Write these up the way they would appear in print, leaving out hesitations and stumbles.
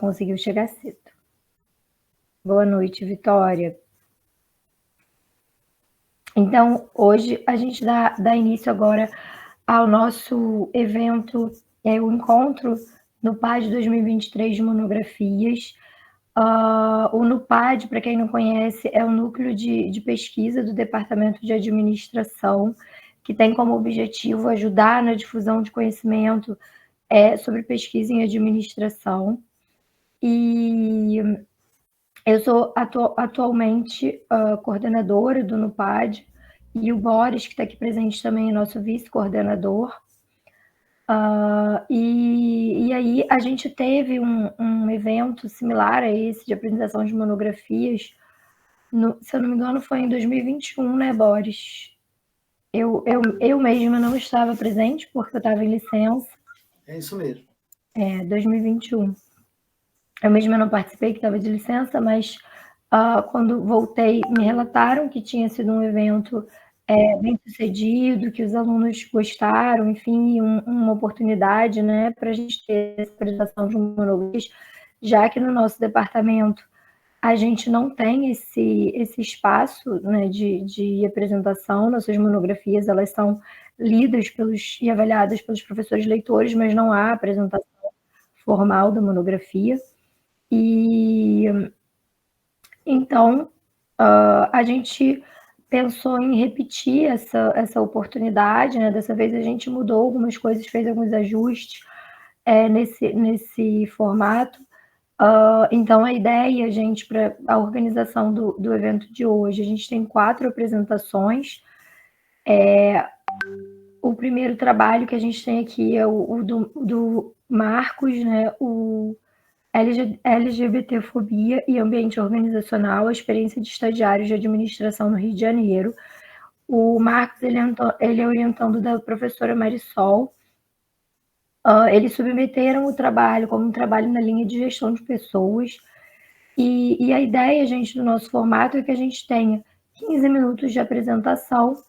conseguiu chegar cedo. Boa noite, Vitória. Então, hoje a gente dá início agora ao nosso evento, o encontro NUPAD 2023 de monografias. O NUPAD, para quem não conhece, é o núcleo de pesquisa do Departamento de Administração, que tem como objetivo ajudar na difusão de conhecimento sobre pesquisa em administração. E eu sou atualmente coordenadora do NUPAD, e o Boris, que está aqui presente também, é nosso vice-coordenador. E aí a gente teve um evento similar a esse, de apresentação de monografias, se eu não me engano, foi em 2021, né, Boris? Eu mesma não estava presente, porque eu estava em licença. É isso mesmo. 2021. Eu mesma não participei, que estava de licença, mas quando voltei, me relataram que tinha sido um evento bem sucedido, que os alunos gostaram, enfim, uma oportunidade, né, para a gente ter essa apresentação de monografias, já que no nosso departamento a gente não tem esse espaço, né, de apresentação. Nossas monografias, elas são lidas e avaliadas pelos professores leitores, mas não há apresentação formal da monografia. E então a gente pensou em repetir essa oportunidade, né? Dessa vez a gente mudou algumas coisas, fez alguns ajustes nesse formato. Então a ideia, gente, para a organização do evento de hoje, a gente tem 4 apresentações. O primeiro trabalho que a gente tem aqui é o do Marcos, né? O LGBTfobia e ambiente organizacional, a experiência de estagiários de administração no Rio de Janeiro. O Marcos, ele é orientando da professora Marisol. Eles submeteram o trabalho como um trabalho na linha de gestão de pessoas. E a ideia, gente, do nosso formato é que a gente tenha 15 minutos de apresentação.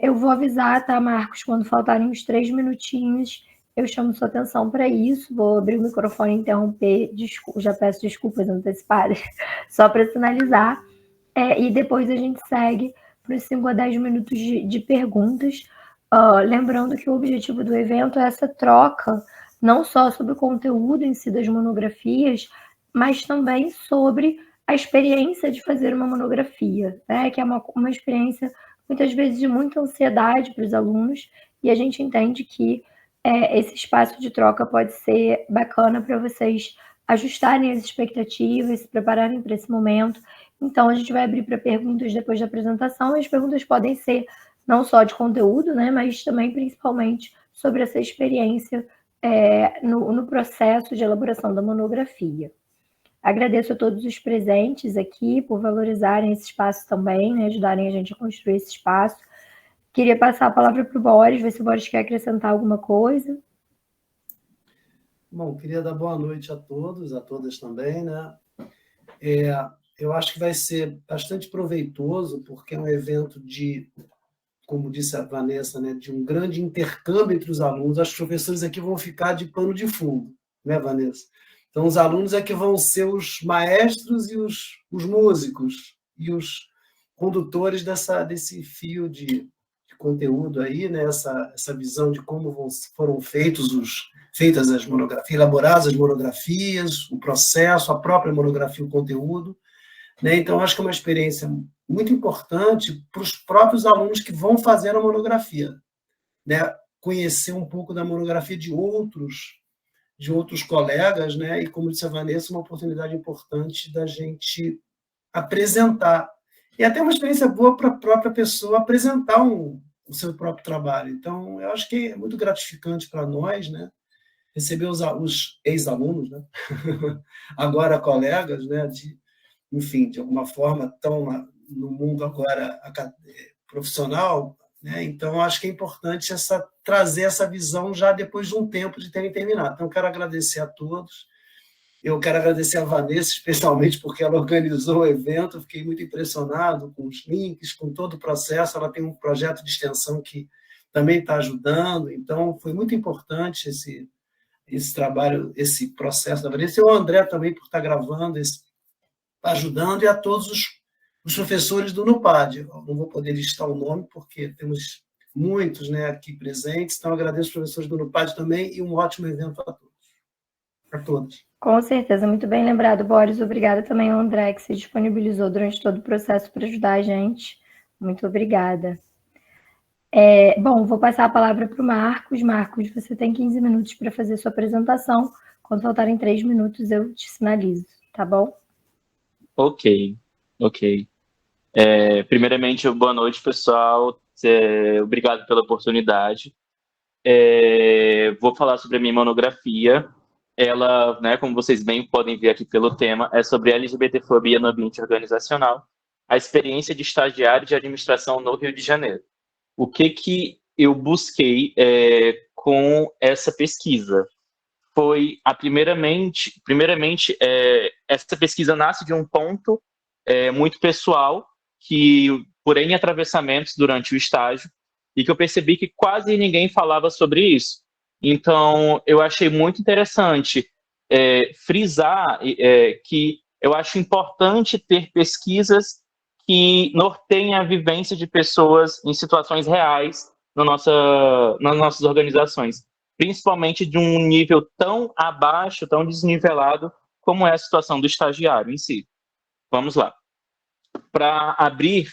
Eu vou avisar, tá, Marcos, quando faltarem uns 3 minutinhos, eu chamo sua atenção para isso, vou abrir o microfone e interromper, já peço desculpas antecipadas, só para sinalizar, e depois a gente segue para os 5 a 10 minutos de perguntas, lembrando que o objetivo do evento é essa troca, não só sobre o conteúdo em si das monografias, mas também sobre a experiência de fazer uma monografia, né, que é uma experiência muitas vezes de muita ansiedade para os alunos, e a gente entende que esse espaço de troca pode ser bacana para vocês ajustarem as expectativas, se prepararem para esse momento. Então, a gente vai abrir para perguntas depois da apresentação, e as perguntas podem ser não só de conteúdo, né, mas também, principalmente, sobre essa experiência no processo de elaboração da monografia. Agradeço a todos os presentes aqui por valorizarem esse espaço também, né, ajudarem a gente a construir esse espaço. Queria passar a palavra para o Boris, ver se o Boris quer acrescentar alguma coisa. Bom, queria dar boa noite a todos, a todas também, né? Eu acho que vai ser bastante proveitoso, porque é um evento como disse a Vanessa, né, de um grande intercâmbio entre os alunos. Os professores aqui vão ficar de pano de fundo, né, Vanessa? Então, os alunos é que vão ser os maestros e os músicos e os condutores desse fio de conteúdo aí, né? Essa visão de como foram feitas as monografias, elaboradas as monografias, o processo, a própria monografia, o conteúdo, né? Então, acho que é uma experiência muito importante para os próprios alunos que vão fazer a monografia, né? Conhecer um pouco da monografia de outros colegas, né? E, como disse a Vanessa, uma oportunidade importante da gente apresentar. E até uma experiência boa para a própria pessoa apresentar o seu próprio trabalho. Então, eu acho que é muito gratificante para nós, né? Receber os ex-alunos, né? Agora colegas, né? Enfim, de alguma forma, estão no mundo agora profissional, né? Então, acho que é importante trazer essa visão já depois de um tempo de terem terminado. Então, quero agradecer a todos. Eu quero agradecer a Vanessa, especialmente porque ela organizou o evento. Fiquei muito impressionado com os links, com todo o processo. Ela tem um projeto de extensão que também está ajudando. Então, foi muito importante esse trabalho, esse processo da Vanessa, e o André também por estar gravando, ajudando, e a todos os professores do NUPAD. Eu não vou poder listar o nome, porque temos muitos, né, aqui presentes, então agradeço os professores do NUPAD também, e um ótimo evento a todos. A todos. Com certeza, muito bem lembrado, Boris. Obrigada também ao André, que se disponibilizou durante todo o processo para ajudar a gente. Muito obrigada. Bom, vou passar a palavra para o Marcos. Marcos, você tem 15 minutos para fazer sua apresentação. Quando faltarem 3 minutos, eu te sinalizo, tá bom? Ok. Primeiramente, boa noite, pessoal. Obrigado pela oportunidade. Vou falar sobre a minha monografia. Ela, né, como vocês bem podem ver aqui pelo tema, é sobre LGBTfobia no ambiente organizacional, a experiência de estagiário de administração no Rio de Janeiro. O que eu busquei com essa pesquisa? Foi, primeiramente, essa pesquisa nasce de um ponto muito pessoal, que por N atravessamentos durante o estágio, e que eu percebi que quase ninguém falava sobre isso. Então, eu achei muito interessante frisar que eu acho importante ter pesquisas que norteiem a vivência de pessoas em situações reais nas nossas organizações, principalmente de um nível tão abaixo, tão desnivelado, como é a situação do estagiário em si. Vamos lá. Para abrir,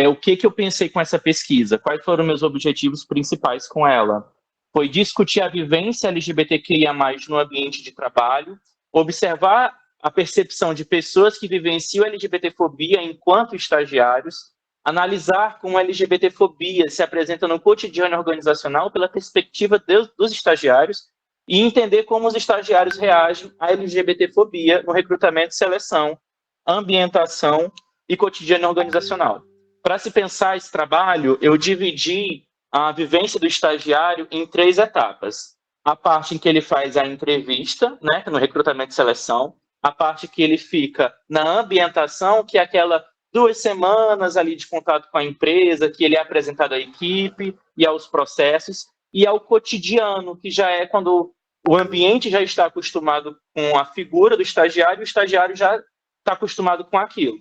o que eu pensei com essa pesquisa? Quais foram meus objetivos principais com ela? Foi discutir a vivência LGBTQIA+, no ambiente de trabalho, observar a percepção de pessoas que vivenciam LGBTfobia enquanto estagiários, analisar como a LGBTfobia se apresenta no cotidiano organizacional pela perspectiva dos estagiários e entender como os estagiários reagem à LGBTfobia no recrutamento e seleção, ambientação e cotidiano organizacional. Para se pensar esse trabalho, eu dividi a vivência do estagiário em 3 etapas. A parte em que ele faz a entrevista, né, no recrutamento e seleção, a parte que ele fica na ambientação, que é aquela 2 semanas ali de contato com a empresa, que ele é apresentado à equipe e aos processos, e ao cotidiano, que já é quando o ambiente já está acostumado com a figura do estagiário, e o estagiário já está acostumado com aquilo.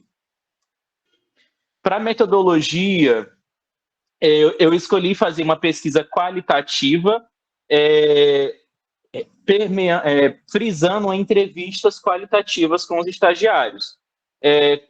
Para a metodologia, eu escolhi fazer uma pesquisa qualitativa, frisando entrevistas qualitativas com os estagiários.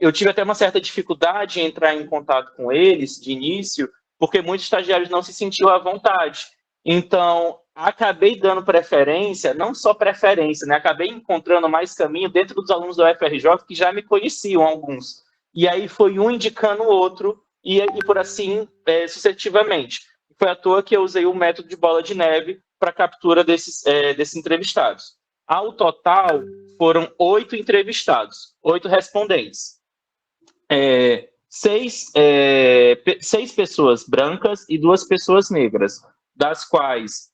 Eu tive até uma certa dificuldade em entrar em contato com eles de início, porque muitos estagiários não se sentiam à vontade. Então, acabei dando preferência, não só preferência, né? Acabei encontrando mais caminho dentro dos alunos da UFRJ que já me conheciam, alguns. E aí foi um indicando o outro, e por assim sucessivamente. Foi à toa que eu usei o método de bola de neve para a captura desses entrevistados. Ao total, foram 8 entrevistados, 8 respondentes. 6 pessoas brancas e 2 pessoas negras, das quais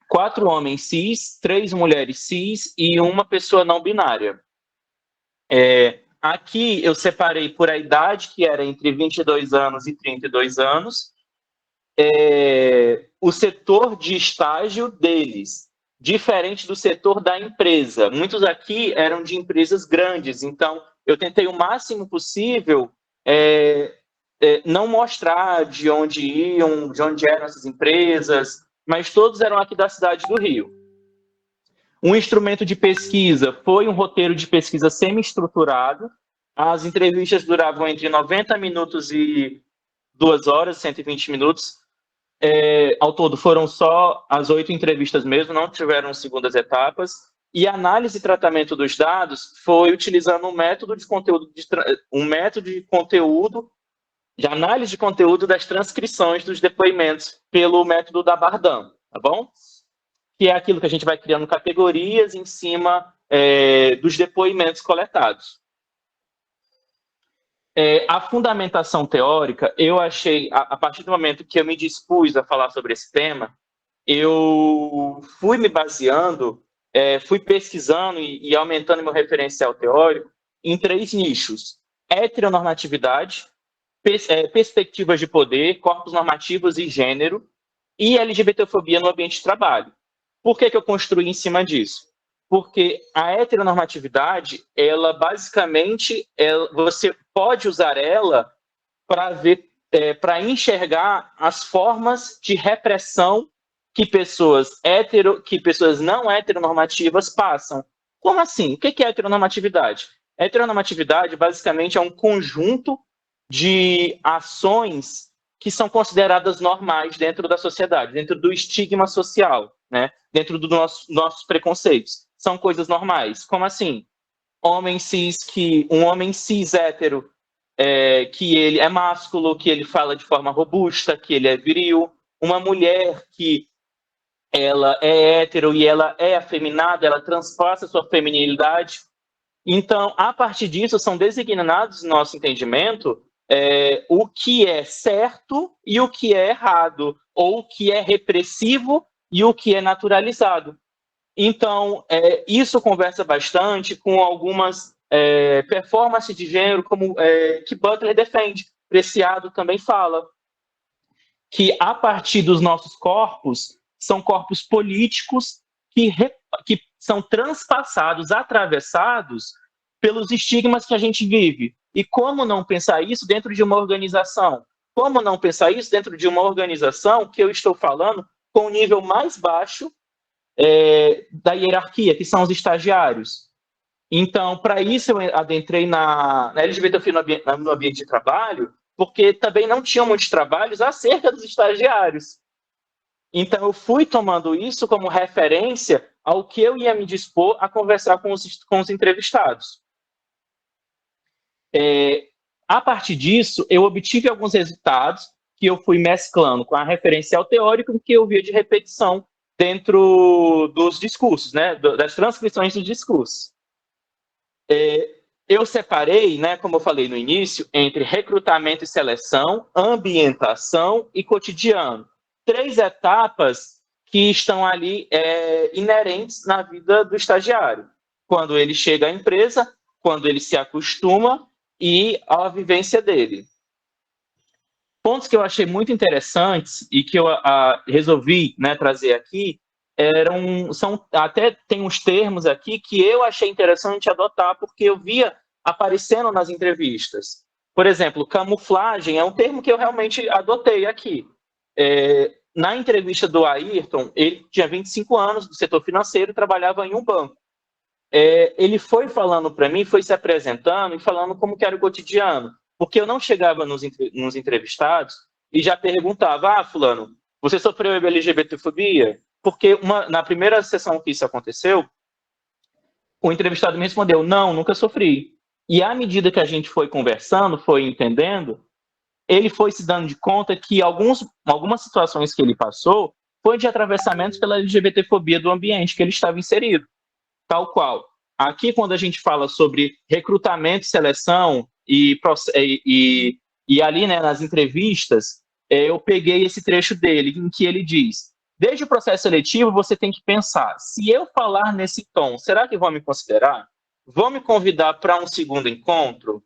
4 homens cis, 3 mulheres cis e 1 pessoa não binária. Aqui eu separei por a idade, que era entre 22 anos e 32 anos, o setor de estágio deles, diferente do setor da empresa. Muitos aqui eram de empresas grandes, então eu tentei o máximo possível não mostrar de onde iam, de onde eram essas empresas, mas todos eram aqui da cidade do Rio. Um instrumento de pesquisa foi um roteiro de pesquisa semi-estruturado. As entrevistas duravam entre 90 minutos e 2 horas, 120 minutos. Ao todo, foram só as 8 entrevistas mesmo, não tiveram segundas etapas. E a análise e tratamento dos dados foi utilizando um método de conteúdo, de análise de conteúdo das transcrições dos depoimentos pelo método da Bardam, tá bom? Que é aquilo que a gente vai criando categorias em cima dos depoimentos coletados. A fundamentação teórica, eu achei, a partir do momento que eu me dispus a falar sobre esse tema, eu fui me baseando, fui pesquisando e aumentando meu referencial teórico em 3 nichos: heteronormatividade, perspectivas de poder, corpos normativos e gênero, e LGBTfobia no ambiente de trabalho. Por que eu construí em cima disso? Porque a heteronormatividade, ela basicamente, você pode usar ela para ver, para enxergar as formas de repressão que pessoas não heteronormativas passam. Como assim? O que é heteronormatividade? Heteronormatividade, basicamente, é um conjunto de ações que são consideradas normais dentro da sociedade, dentro do estigma social, né? Dentro dos nossos preconceitos. São coisas normais. Como assim? Um homem cis hétero, que ele é másculo, que ele fala de forma robusta, que ele é viril. Uma mulher que ela é hétero e ela é afeminada, ela transpassa sua feminilidade. Então, a partir disso, são designados, no nosso entendimento, o que é certo e o que é errado, ou o que é repressivo e o que é naturalizado. Então, isso conversa bastante com algumas performances de gênero, como que Butler defende. Preciado também fala que, a partir dos nossos corpos, são corpos políticos que são transpassados, atravessados pelos estigmas que a gente vive. E como não pensar isso dentro de uma organização? Como não pensar isso dentro de uma organização que eu estou falando com o nível mais baixo da hierarquia, que são os estagiários? Então, para isso, eu adentrei na LGBTfobia no ambiente de trabalho, porque também não tinham muitos trabalhos acerca dos estagiários. Então, eu fui tomando isso como referência ao que eu ia me dispor a conversar com os entrevistados. A partir disso, eu obtive alguns resultados que eu fui mesclando com a referencial teórica que eu via de repetição dentro dos discursos, né, das transcrições dos discursos. Eu separei, né, como eu falei no início, entre recrutamento e seleção, ambientação e cotidiano. 3 etapas que estão ali inerentes na vida do estagiário. Quando ele chega à empresa, quando ele se acostuma e a vivência dele. Pontos que eu achei muito interessantes e que eu resolvi, né, trazer aqui, até tem uns termos aqui que eu achei interessante adotar porque eu via aparecendo nas entrevistas. Por exemplo, camuflagem é um termo que eu realmente adotei aqui. Na entrevista do Ayrton, ele tinha 25 anos, do setor financeiro, trabalhava em um banco. Ele foi falando para mim, foi se apresentando e falando como que era o cotidiano. Porque eu não chegava nos entrevistados e já perguntava, fulano, você sofreu LGBTfobia? Porque na primeira sessão que isso aconteceu, o entrevistado me respondeu, não, nunca sofri. E à medida que a gente foi conversando, foi entendendo, ele foi se dando de conta que algumas situações que ele passou foi de atravessamentos pela LGBTfobia do ambiente que ele estava inserido. Tal qual. Aqui, quando a gente fala sobre recrutamento e seleção, e ali, né, nas entrevistas, eu peguei esse trecho dele, em que ele diz, desde o processo seletivo, você tem que pensar, se eu falar nesse tom, será que vão me considerar? Vão me convidar para um segundo encontro?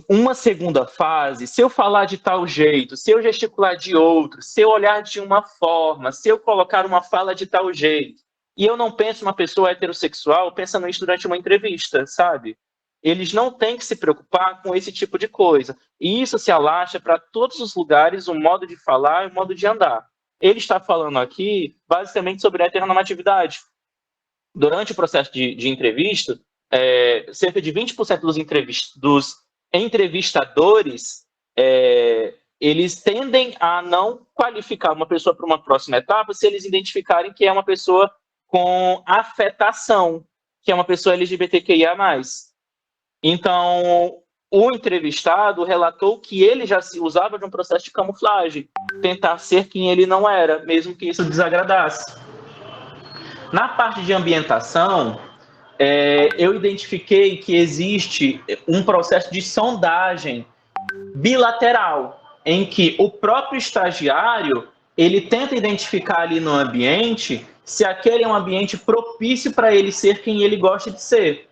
Uma segunda fase, se eu falar de tal jeito, se eu gesticular de outro, se eu olhar de uma forma, se eu colocar uma fala de tal jeito, e eu não penso uma pessoa heterossexual pensando isso durante uma entrevista, sabe? Eles não têm que se preocupar com esse tipo de coisa. E isso se alastra para todos os lugares, o modo de falar e o modo de andar. Ele está falando aqui, basicamente, sobre a heteronormatividade. Durante o processo de entrevista, cerca de 20% dos entrevistadores, eles tendem a não qualificar uma pessoa para uma próxima etapa se eles identificarem que é uma pessoa com afetação, que é uma pessoa LGBTQIA+. Então, o entrevistado relatou que ele já se usava de um processo de camuflagem, tentar ser quem ele não era, mesmo que isso desagradasse. Na parte de ambientação, eu identifiquei que existe um processo de sondagem bilateral, em que o próprio estagiário ele tenta identificar ali no ambiente se aquele é um ambiente propício para ele ser quem ele gosta de ser,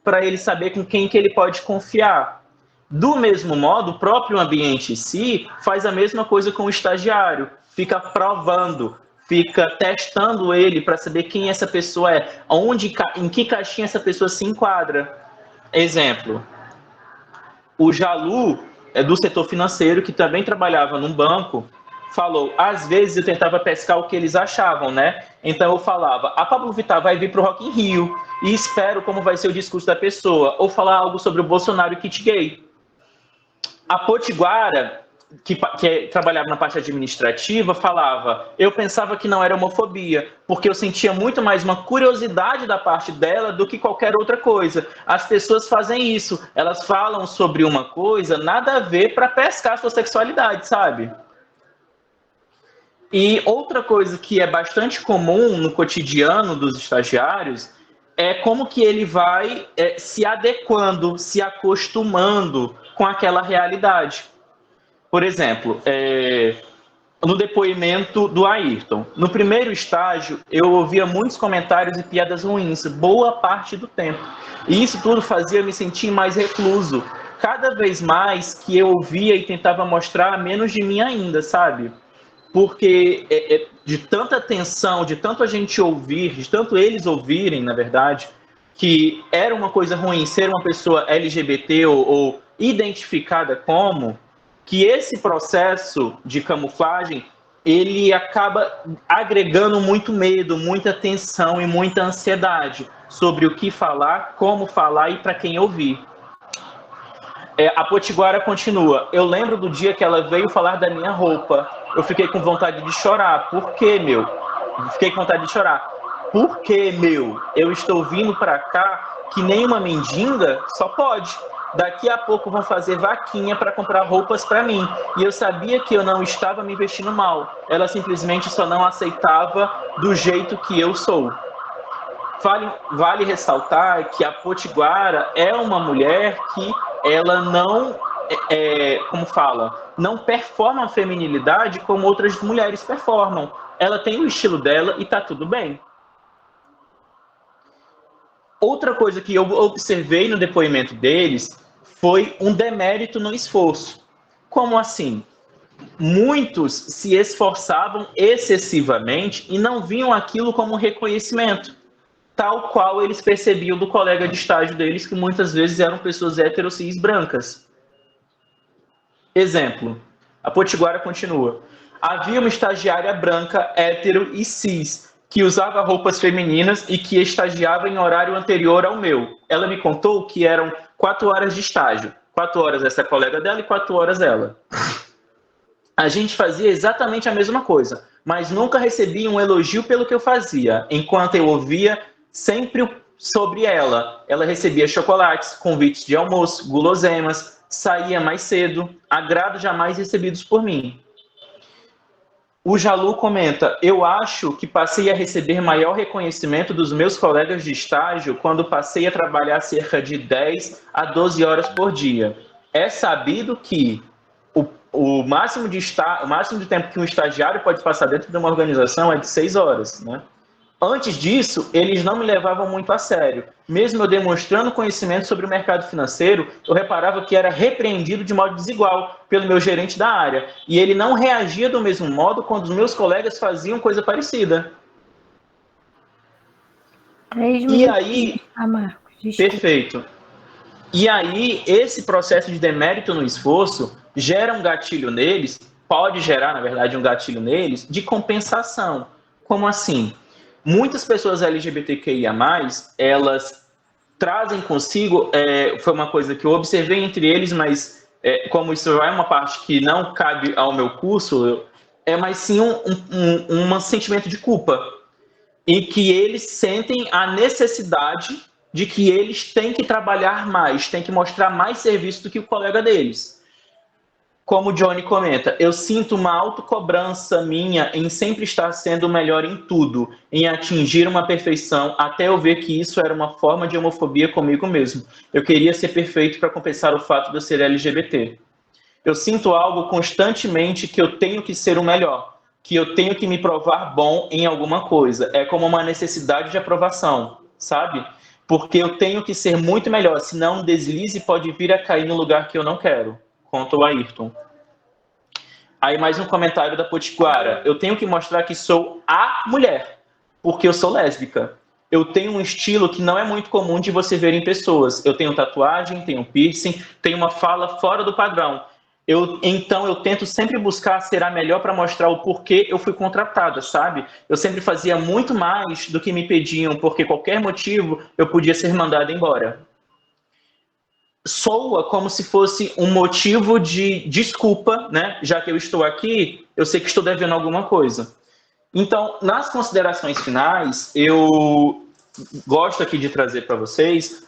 para ele saber com quem que ele pode confiar. Do mesmo modo, o próprio ambiente em si faz a mesma coisa com o estagiário, fica provando, fica testando ele para saber quem essa pessoa é, em que caixinha essa pessoa se enquadra. Exemplo, o Jalu, do setor financeiro, que também trabalhava num banco, falou, às vezes eu tentava pescar o que eles achavam, né? Então eu falava, a Pablo Vittar vai vir para o Rock in Rio e espero como vai ser o discurso da pessoa, ou falar algo sobre o Bolsonaro e kit gay. A Potiguara, que trabalhava na parte administrativa, falava, eu pensava que não era homofobia, porque eu sentia muito mais uma curiosidade da parte dela do que qualquer outra coisa. As pessoas fazem isso, elas falam sobre uma coisa, nada a ver para pescar sua sexualidade, sabe? E outra coisa que é bastante comum no cotidiano dos estagiários é como que ele vai se adequando, se acostumando com aquela realidade. Por exemplo, no depoimento do Ayrton, no primeiro estágio, eu ouvia muitos comentários e piadas ruins, boa parte do tempo. E isso tudo fazia eu me sentir mais recluso. Cada vez mais que eu ouvia e tentava mostrar, menos de mim ainda, sabe? Porque de tanta tensão, de tanto a gente ouvir, de tanto eles ouvirem, na verdade, que era uma coisa ruim ser uma pessoa LGBT ou identificada como, que esse processo de camuflagem, ele acaba agregando muito medo, muita tensão e muita ansiedade sobre o que falar, como falar e para quem ouvir. A Potiguara continua. Eu lembro do dia que ela veio falar da minha roupa. Eu fiquei com vontade de chorar. Por quê, meu? Fiquei com vontade de chorar. Por quê, meu? Eu estou vindo para cá que nem uma mendiga só pode. Daqui a pouco vão fazer vaquinha para comprar roupas para mim. E eu sabia que eu não estava me vestindo mal. Ela simplesmente só não aceitava do jeito que eu sou. Vale ressaltar que a Potiguara é uma mulher que ela não, não performa a feminilidade como outras mulheres performam. Ela tem o estilo dela e tá tudo bem. Outra coisa que eu observei no depoimento deles foi um demérito no esforço. Como assim? Muitos se esforçavam excessivamente e não viam aquilo como reconhecimento, tal qual eles percebiam do colega de estágio deles, que muitas vezes eram pessoas hétero cis brancas. Exemplo, a Potiguara continua. Havia uma estagiária branca, hétero e cis, que usava roupas femininas e que estagiava em horário anterior ao meu. Ela me contou que eram 4 horas de estágio. 4 horas essa colega dela e 4 horas ela. A gente fazia exatamente a mesma coisa, mas nunca recebia um elogio pelo que eu fazia, enquanto eu ouvia sempre sobre ela. Ela recebia chocolates, convites de almoço, guloseimas, saía mais cedo, agrados jamais recebidos por mim. O Jalu comenta, eu acho que passei a receber maior reconhecimento dos meus colegas de estágio quando passei a trabalhar cerca de 10 a 12 horas por dia. É sabido que o máximo de tempo que um estagiário pode passar dentro de uma organização é de 6 horas, né? Antes disso, eles não me levavam muito a sério. Mesmo eu demonstrando conhecimento sobre o mercado financeiro, eu reparava que era repreendido de modo desigual pelo meu gerente da área. E ele não reagia do mesmo modo quando os meus colegas faziam coisa parecida. E aí... Marcos, perfeito. E aí, esse processo de demérito no esforço gera um gatilho neles, pode gerar, na verdade, um gatilho neles, de compensação. Como assim? Muitas pessoas LGBTQIA+, elas trazem consigo, foi uma coisa que eu observei entre eles, mas como isso é uma parte que não cabe ao meu curso, é mais sim um sentimento de culpa, em que eles sentem a necessidade de que eles têm que trabalhar mais, têm que mostrar mais serviço do que o colega deles. Como o Johnny comenta, eu sinto uma autocobrança minha em sempre estar sendo o melhor em tudo, em atingir uma perfeição, até eu ver que isso era uma forma de homofobia comigo mesmo. Eu queria ser perfeito para compensar o fato de eu ser LGBT. Eu sinto algo constantemente que eu tenho que ser o melhor, que eu tenho que me provar bom em alguma coisa. É como uma necessidade de aprovação, sabe? Porque eu tenho que ser muito melhor, senão um deslize pode vir a cair no lugar que eu não quero. Conta o Ayrton. Aí mais um comentário da Potiguara. Eu tenho que mostrar que sou a mulher, porque eu sou lésbica. Eu tenho um estilo que não é muito comum de você ver em pessoas. Eu tenho tatuagem, tenho piercing, tenho uma fala fora do padrão. Então eu tento sempre buscar ser a melhor para mostrar o porquê eu fui contratada, sabe? Eu sempre fazia muito mais do que me pediam, porque qualquer motivo eu podia ser mandada embora. Soa como se fosse um motivo de desculpa, né? Já que eu estou aqui, eu sei que estou devendo alguma coisa. Então, nas considerações finais, eu gosto aqui de trazer para vocês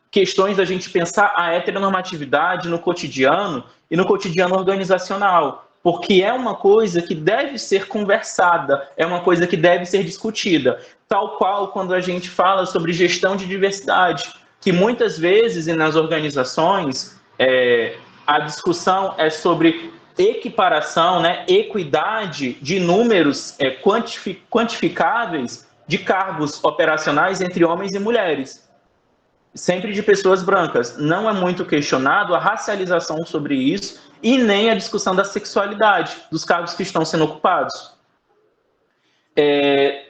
questões da gente pensar a heteronormatividade no cotidiano e no cotidiano organizacional, porque é uma coisa que deve ser conversada, é uma coisa que deve ser discutida, tal qual quando a gente fala sobre gestão de diversidade, que muitas vezes nas organizações a discussão é sobre equiparação, né, equidade de números quantificáveis de cargos operacionais entre homens e mulheres, sempre de pessoas brancas. Não é muito questionado a racialização sobre isso e nem a discussão da sexualidade dos cargos que estão sendo ocupados.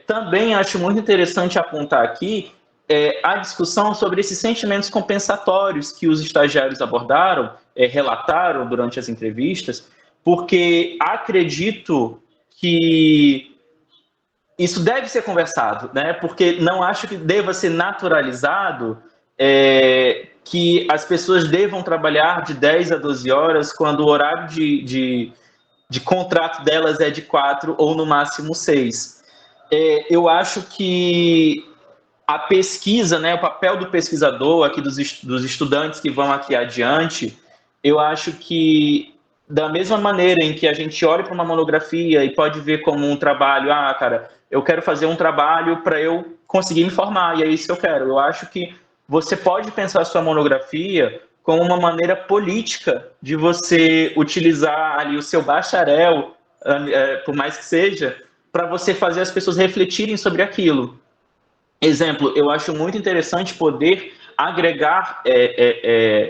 Também acho muito interessante apontar aqui a discussão sobre esses sentimentos compensatórios que os estagiários abordaram, relataram durante as entrevistas, porque acredito que isso deve ser conversado, né? Porque não acho que deva ser naturalizado que as pessoas devam trabalhar de 10 a 12 horas quando o horário de contrato delas é de 4 ou no máximo 6. Eu acho que a pesquisa, né, o papel do pesquisador, aqui dos estudantes que vão aqui adiante, eu acho que da mesma maneira em que a gente olha para uma monografia e pode ver como um trabalho, cara, eu quero fazer um trabalho para eu conseguir me formar, e é isso que eu quero. Eu acho que você pode pensar a sua monografia como uma maneira política de você utilizar ali o seu bacharel, por mais que seja, para você fazer as pessoas refletirem sobre aquilo. Exemplo, eu acho muito interessante poder agregar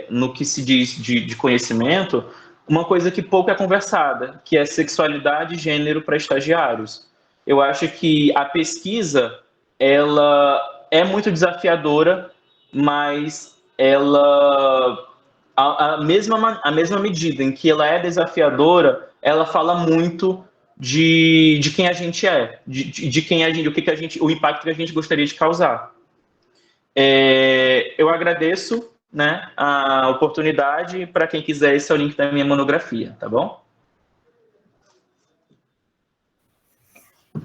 no que se diz de conhecimento uma coisa que pouco é conversada, que é sexualidade e gênero para estagiários. Eu acho que a pesquisa ela é muito desafiadora, mas ela a mesma medida em que ela é desafiadora, ela fala muito de quem a gente é, de quem a gente, o impacto que a gente gostaria de causar. Eu agradeço, né, a oportunidade. Para quem quiser, esse é o link da minha monografia, tá bom?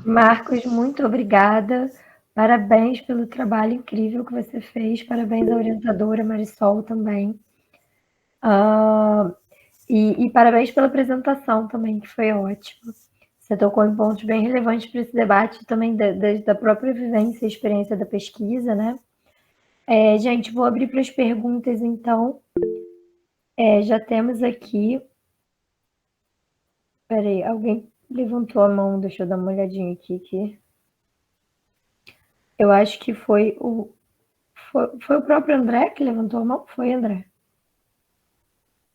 Marcos, muito obrigada. Parabéns pelo trabalho incrível que você fez. Parabéns à orientadora Marisol também. E parabéns pela apresentação também, que foi ótima. Você tocou em pontos bem relevantes para esse debate também da própria vivência e experiência da pesquisa, né? Gente, vou abrir para as perguntas, então. Já temos aqui... Peraí, alguém levantou a mão, deixa eu dar uma olhadinha aqui. Eu acho que foi o próprio André que levantou a mão? Foi, André?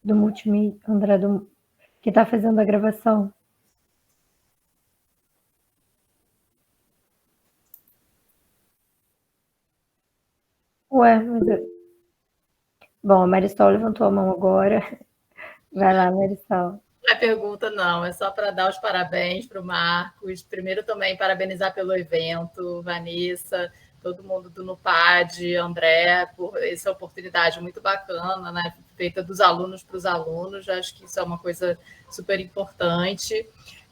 Do Multimídia, André, que está fazendo a gravação. Ué, Bom, a Marisol levantou a mão agora. Vai lá, Marisol. Não é pergunta, não. É só para dar os parabéns para o Marcos. Primeiro, também parabenizar pelo evento, Vanessa, todo mundo do NUPAD, André, por essa oportunidade muito bacana, né? Feita dos alunos para os alunos. Acho que isso é uma coisa super importante.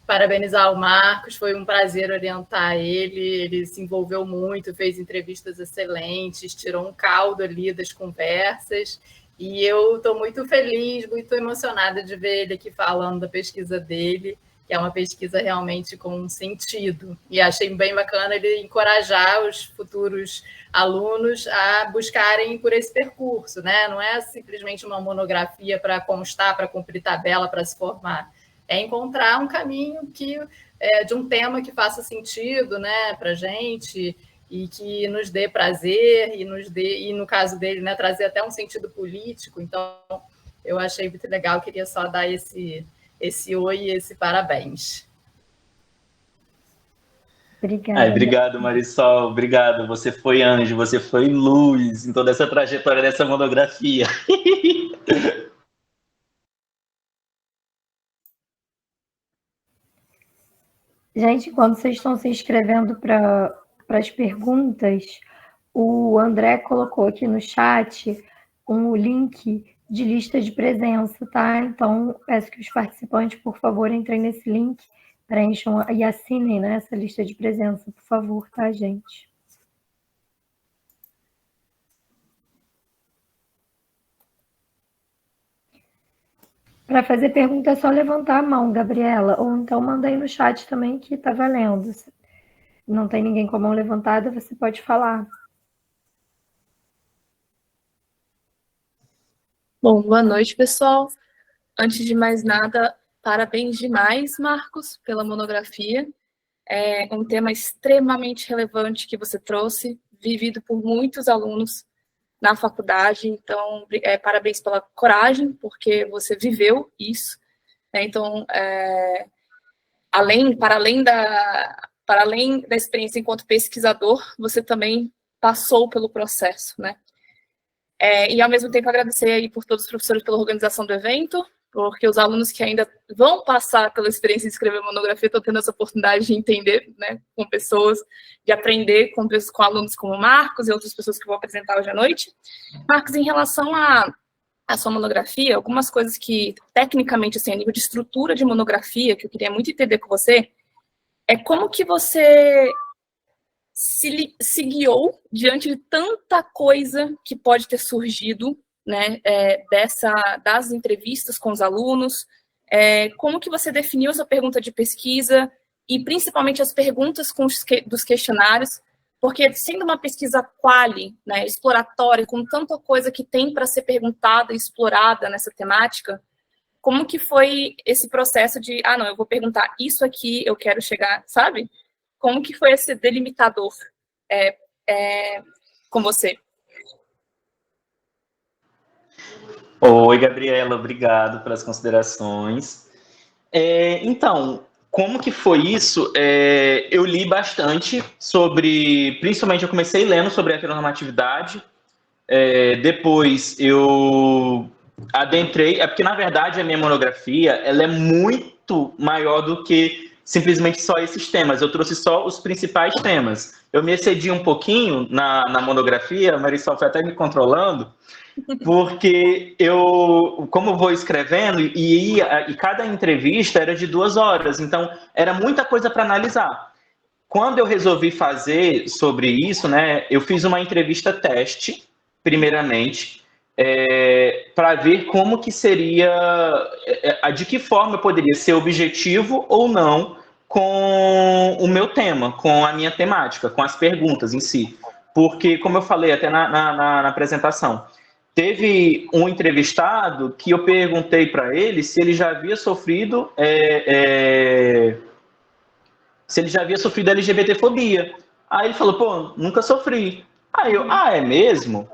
Parabenizar o Marcos, foi um prazer orientar ele se envolveu muito, fez entrevistas excelentes, tirou um caldo ali das conversas, e eu estou muito feliz, muito emocionada de ver ele aqui falando da pesquisa dele, que é uma pesquisa realmente com sentido, e achei bem bacana ele encorajar os futuros alunos a buscarem por esse percurso, né? Não é simplesmente uma monografia para constar, para cumprir tabela, para se formar, é encontrar um caminho de um tema que faça sentido, né, para a gente e que nos dê prazer e no caso dele, né, trazer até um sentido político. Então, eu achei muito legal, queria só dar esse esse oi e esse parabéns. Obrigada. Obrigado, Marisol. Obrigado. Você foi anjo, você foi luz em toda essa trajetória dessa monografia. Gente, quando vocês estão se inscrevendo para as perguntas, o André colocou aqui no chat um link de lista de presença, tá? Então, peço que os participantes, por favor, entrem nesse link, preencham e assinem, né, essa lista de presença, por favor, tá, gente? Para fazer pergunta é só levantar a mão, Gabriela, ou então manda aí no chat também que tá valendo. Se não tem ninguém com a mão levantada, você pode falar. Bom, boa noite, pessoal. Antes de mais nada, parabéns demais, Marcos, pela monografia. É um tema extremamente relevante que você trouxe, vivido por muitos alunos na faculdade. Então, parabéns pela coragem, porque você viveu isso. Né? Então, para além da experiência enquanto pesquisador, você também passou pelo processo, né? E, ao mesmo tempo, agradecer aí por todos os professores pela organização do evento, porque os alunos que ainda vão passar pela experiência de escrever monografia estão tendo essa oportunidade de entender, né, com pessoas, de aprender com alunos como Marcos e outras pessoas que vou apresentar hoje à noite. Marcos, em relação à sua monografia, algumas coisas que, tecnicamente, assim, a nível de estrutura de monografia, que eu queria muito entender com você, é como que você se guiou diante de tanta coisa que pode ter surgido, né, das entrevistas com os alunos, como que você definiu a sua pergunta de pesquisa e principalmente as perguntas dos questionários, porque sendo uma pesquisa quali, né, exploratória, com tanta coisa que tem para ser perguntada e explorada nessa temática, como que foi esse processo de, não, eu vou perguntar isso aqui, eu quero chegar, sabe? Como que foi esse delimitador com você? Oi, Gabriela, obrigado pelas considerações. Então, como que foi isso? Eu li bastante sobre, principalmente eu comecei lendo sobre heteronormatividade, depois eu adentrei, porque na verdade a minha monografia ela é muito maior do que simplesmente só esses temas, eu trouxe só os principais temas. Eu me excedi um pouquinho na monografia, a Marisol foi até me controlando, porque como eu vou escrevendo, e cada entrevista era de 2 horas, então era muita coisa para analisar. Quando eu resolvi fazer sobre isso, né, eu fiz uma entrevista teste, primeiramente, para ver como que seria, de que forma eu poderia ser objetivo ou não com o meu tema, com a minha temática, com as perguntas em si. Porque, como eu falei até na apresentação, teve um entrevistado que eu perguntei para ele se ele já havia sofrido LGBTfobia. Aí ele falou, pô, nunca sofri. Aí eu, é mesmo?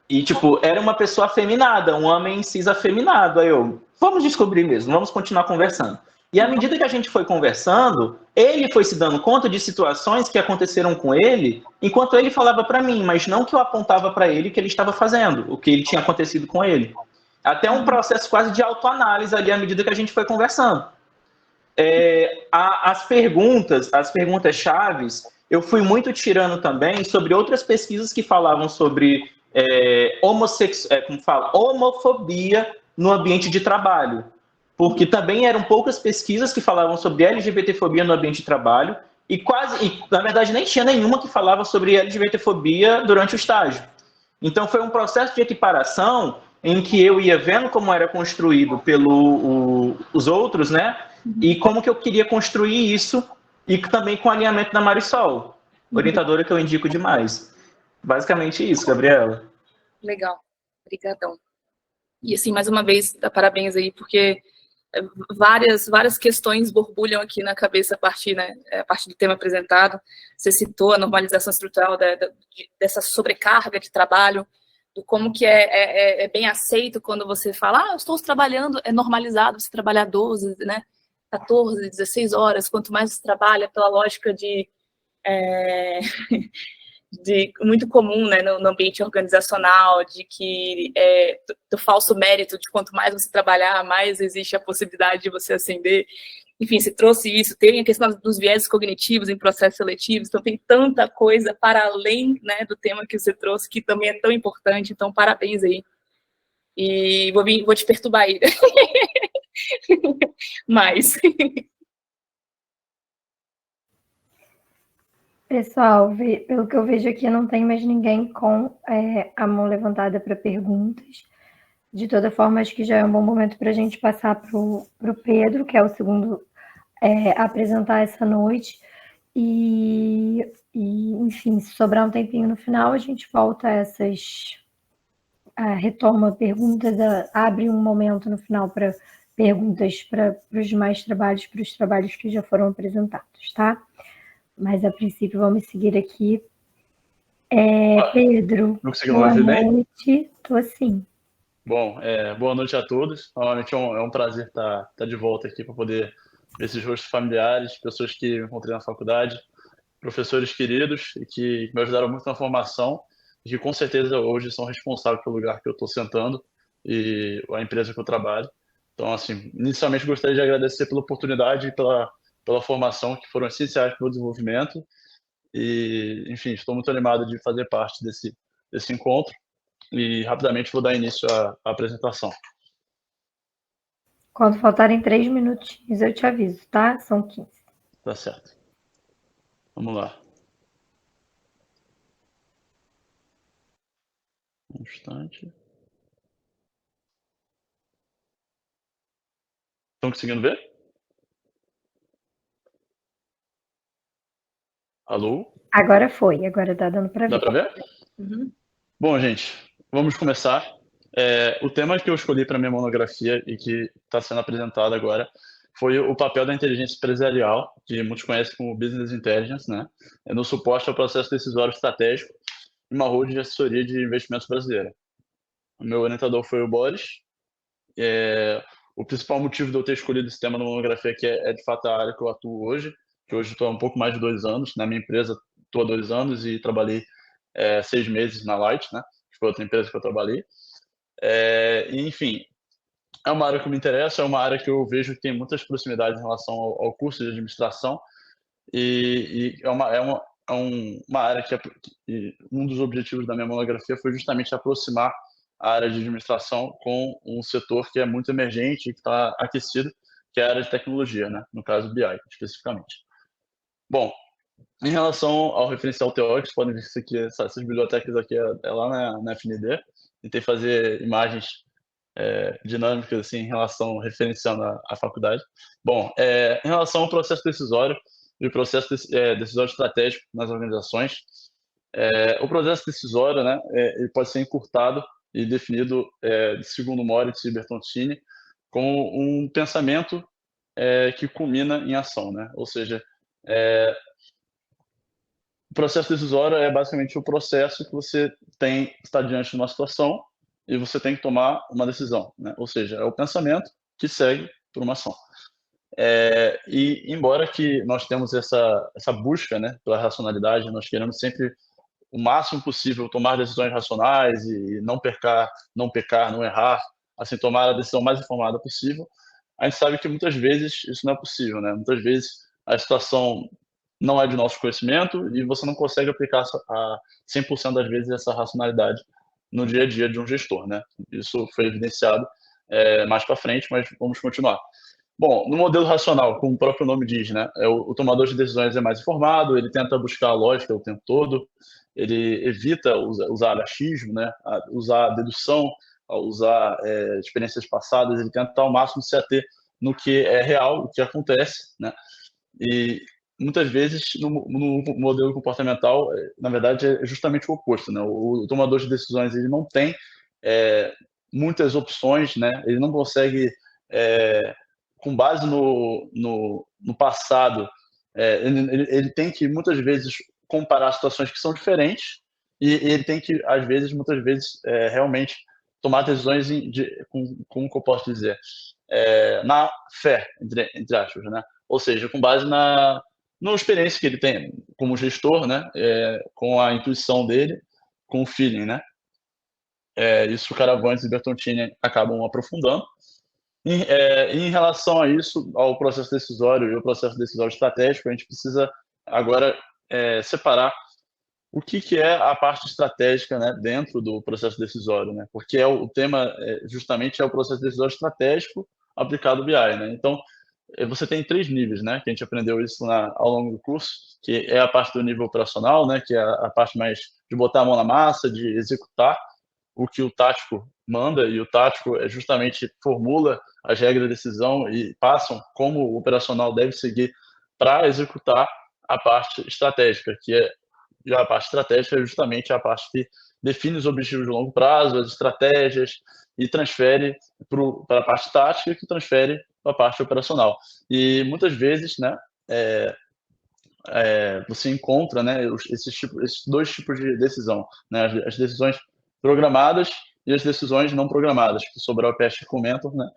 E, tipo, era uma pessoa afeminada, um homem cis afeminado. Aí eu, vamos descobrir mesmo, vamos continuar conversando. E à medida que a gente foi conversando, ele foi se dando conta de situações que aconteceram com ele, enquanto ele falava para mim, mas não que eu apontava para ele que ele estava fazendo, o que ele tinha acontecido com ele. Até um processo quase de autoanálise ali à medida que a gente foi conversando. As perguntas chaves, eu fui muito tirando também sobre outras pesquisas que falavam sobre homofobia no ambiente de trabalho, porque também eram poucas pesquisas que falavam sobre LGBTfobia no ambiente de trabalho e na verdade nem tinha nenhuma que falava sobre LGBTfobia durante o estágio. Então foi um processo de equiparação em que eu ia vendo como era construído pelos outros, né? E como que eu queria construir isso, e também com o alinhamento da Marisol, orientadora que eu indico demais. Basicamente isso, Gabriela. Legal, obrigadão. E assim, mais uma vez, dá parabéns aí, porque várias questões borbulham aqui na cabeça a partir do tema apresentado. Você citou a normalização estrutural dessa sobrecarga de trabalho, do como que é bem aceito quando você fala, eu estou trabalhando, é normalizado você trabalhar 12, né, 14, 16 horas, quanto mais você trabalha, pela lógica de muito comum, né, no ambiente organizacional, de que do falso mérito, de quanto mais você trabalhar, mais existe a possibilidade de você ascender. Enfim, você trouxe isso, tem a questão dos viéses cognitivos em processos seletivos, então tem tanta coisa para além, né, do tema que você trouxe, que também é tão importante, então parabéns aí. E vou te perturbar aí. Mas... Pessoal, pelo que eu vejo aqui, não tem mais ninguém com a mão levantada para perguntas. De toda forma, acho que já é um bom momento para a gente passar para o Pedro, que é o segundo a apresentar essa noite. E, enfim, se sobrar um tempinho no final, a gente volta a retoma perguntas, abre um momento no final para perguntas para os demais trabalhos, para os trabalhos que já foram apresentados, tá? Mas, a princípio, vamos seguir aqui. Pedro, boa noite. Estou sim. Bom, boa noite a todos. Normalmente é um prazer estar de volta aqui para poder ver esses rostos familiares, pessoas que me encontrei na faculdade, professores queridos e que me ajudaram muito na formação e que com certeza hoje são responsáveis pelo lugar que eu estou sentando e a empresa que eu trabalho. Então, assim, inicialmente gostaria de agradecer pela oportunidade e pela formação que foram essenciais para o desenvolvimento e, enfim, estou muito animado de fazer parte desse encontro e rapidamente vou dar início à apresentação. Quando faltarem 3 minutinhos, eu te aviso, tá? São 15. Tá certo. Vamos lá. Um instante. Estão conseguindo ver? Alô? Agora foi, agora tá dando para ver. Dá para ver? Uhum. Bom, gente, vamos começar. O tema que eu escolhi para minha monografia e que está sendo apresentado agora foi o papel da inteligência empresarial, que muitos conhecem como Business Intelligence, né? No suporte ao processo decisório estratégico em uma rede de assessoria de investimentos brasileira. O meu orientador foi o Boris. O principal motivo de eu ter escolhido esse tema na monografia aqui é de fato a área que eu atuo hoje, que hoje estou há um pouco mais de 2 anos. Na minha empresa estou há 2 anos e trabalhei 6 meses na Light, né? Que foi outra empresa que eu trabalhei. Enfim, é uma área que me interessa, é uma área que eu vejo que tem muitas proximidades em relação ao curso de administração e é uma área que um dos objetivos da minha monografia foi justamente aproximar a área de administração com um setor que é muito emergente e que está aquecido, que é a área de tecnologia, né? No caso BI, especificamente. Bom, em relação ao referencial teórico, vocês podem ver que isso aqui, essas bibliotecas aqui é lá na FND. Tentei fazer imagens dinâmicas assim, em relação, referenciando a faculdade. Bom, em relação ao processo decisório e o processo decisório estratégico nas organizações, o processo decisório, né, ele pode ser encurtado e definido, segundo Moritz e Bertoncini, como um pensamento que culmina em ação, né? Ou seja, o processo decisório é basicamente o processo que você está diante de uma situação e você tem que tomar uma decisão, né? Ou seja, é o pensamento que segue por uma ação. E embora que nós temos essa busca, né, pela racionalidade, nós queremos sempre o máximo possível tomar decisões racionais e não pecar, não errar, assim, tomar a decisão mais informada possível, a gente sabe que muitas vezes isso não é possível, né? Muitas vezes a situação não é de nosso conhecimento e você não consegue aplicar a 100% das vezes essa racionalidade no dia a dia de um gestor, né? Isso foi evidenciado mais para frente, mas vamos continuar. Bom, no modelo racional, como o próprio nome diz, né, o tomador de decisões é mais informado, ele tenta buscar a lógica o tempo todo, ele evita usar achismo, né, usar dedução, usar experiências passadas, ele tenta ao máximo se ater no que é real, o que acontece, né, e muitas vezes no modelo comportamental, na verdade, é justamente o oposto, né, o tomador de decisões ele não tem muitas opções, né, ele não consegue com base no passado, ele tem que muitas vezes comparar situações que são diferentes e ele tem que, às vezes, muitas vezes, realmente tomar decisões como que eu posso dizer, na fé, entre aspas, né? Ou seja, com base na experiência que ele tem como gestor, né? Com a intuição dele, com o feeling, né? Isso o Caravantes e Bertoncini acabam aprofundando. Em relação a isso, ao processo decisório e ao processo decisório estratégico, a gente precisa agora separar o que é a parte estratégica, né, dentro do processo decisório, né? Porque o tema justamente é o processo decisório estratégico aplicado ao BI, né? Então, você tem 3 níveis, né? Que a gente aprendeu isso ao longo do curso, que é a parte do nível operacional, né? Que é a parte mais de botar a mão na massa, de executar o que o tático manda, e o tático justamente formula as regras de decisão e passam como o operacional deve seguir para executar a parte estratégica, e a parte estratégica é justamente a parte que define os objetivos de longo prazo, as estratégias, e transfere para a parte tática, que transfere para a parte operacional. E muitas vezes, né, você encontra, né, esses 2 tipos de decisão, né, as decisões programadas e as decisões não programadas, que sobre o PEST comentam, né,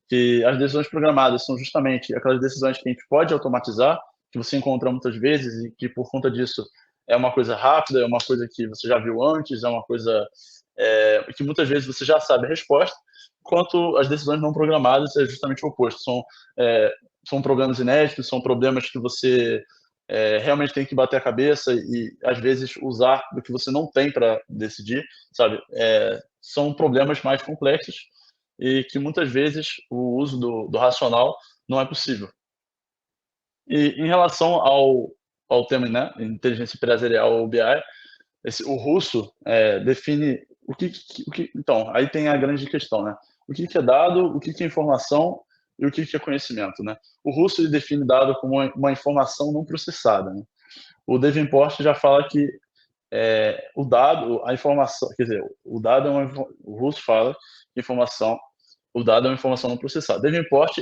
que as decisões programadas são justamente aquelas decisões que a gente pode automatizar, que você encontra muitas vezes e que por conta disso é uma coisa rápida, é uma coisa que você já viu antes, é uma coisa que muitas vezes você já sabe a resposta, enquanto as decisões não programadas é justamente o oposto, são problemas inéditos, são problemas que você realmente tem que bater a cabeça e, às vezes, usar do que você não tem para decidir, sabe? São problemas mais complexos e que, muitas vezes, o uso do racional não é possível. E, em relação ao tema, né, inteligência empresarial ou BI, o Russo define o que... Então, aí tem a grande questão, né? O que é dado, o que é informação e o que é conhecimento, né? O Russo ele define dado como uma informação não processada, né? O Davenport já fala que o dado, a informação, quer dizer, o dado o Russo fala que o dado é uma informação não processada. Davenport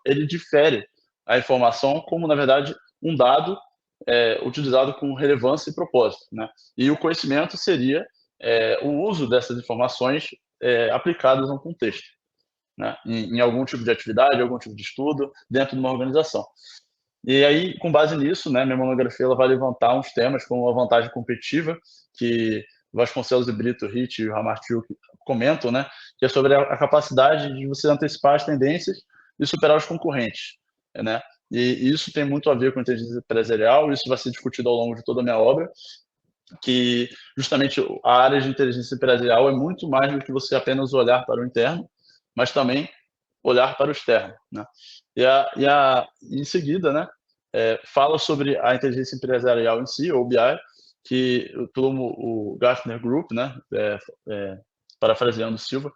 ele difere a informação como, na verdade, um dado utilizado com relevância e propósito, né? E o conhecimento seria o uso dessas informações aplicadas a um contexto, né? Em algum tipo de atividade, algum tipo de estudo, dentro de uma organização. E aí, com base nisso, né, minha monografia ela vai levantar uns temas como a vantagem competitiva, que Vasconcelos e Brito, Hitt e Ramartiuk comentam, né, que é sobre a capacidade de você antecipar as tendências e superar os concorrentes, né? E isso tem muito a ver com a inteligência empresarial, isso vai ser discutido ao longo de toda a minha obra, que justamente a área de inteligência empresarial é muito mais do que você apenas olhar para o interno, mas também olhar para o externo, né? Em seguida, né, fala sobre a inteligência empresarial em si, ou BI, que pelo o Gartner Group, né, parafraseando Silva,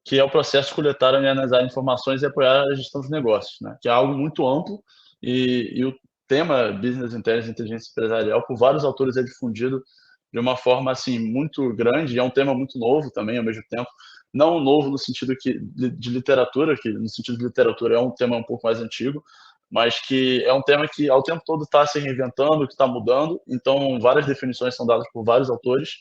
que é o processo de coletar e analisar informações e apoiar a gestão dos negócios, né, que é algo muito amplo, e o tema Business Intelligence e inteligência empresarial, por vários autores, é difundido de uma forma assim muito grande, e é um tema muito novo também, ao mesmo tempo, não novo no sentido de literatura, que no sentido de literatura é um tema um pouco mais antigo, mas que é um tema que ao tempo todo está se reinventando, que está mudando, então várias definições são dadas por vários autores.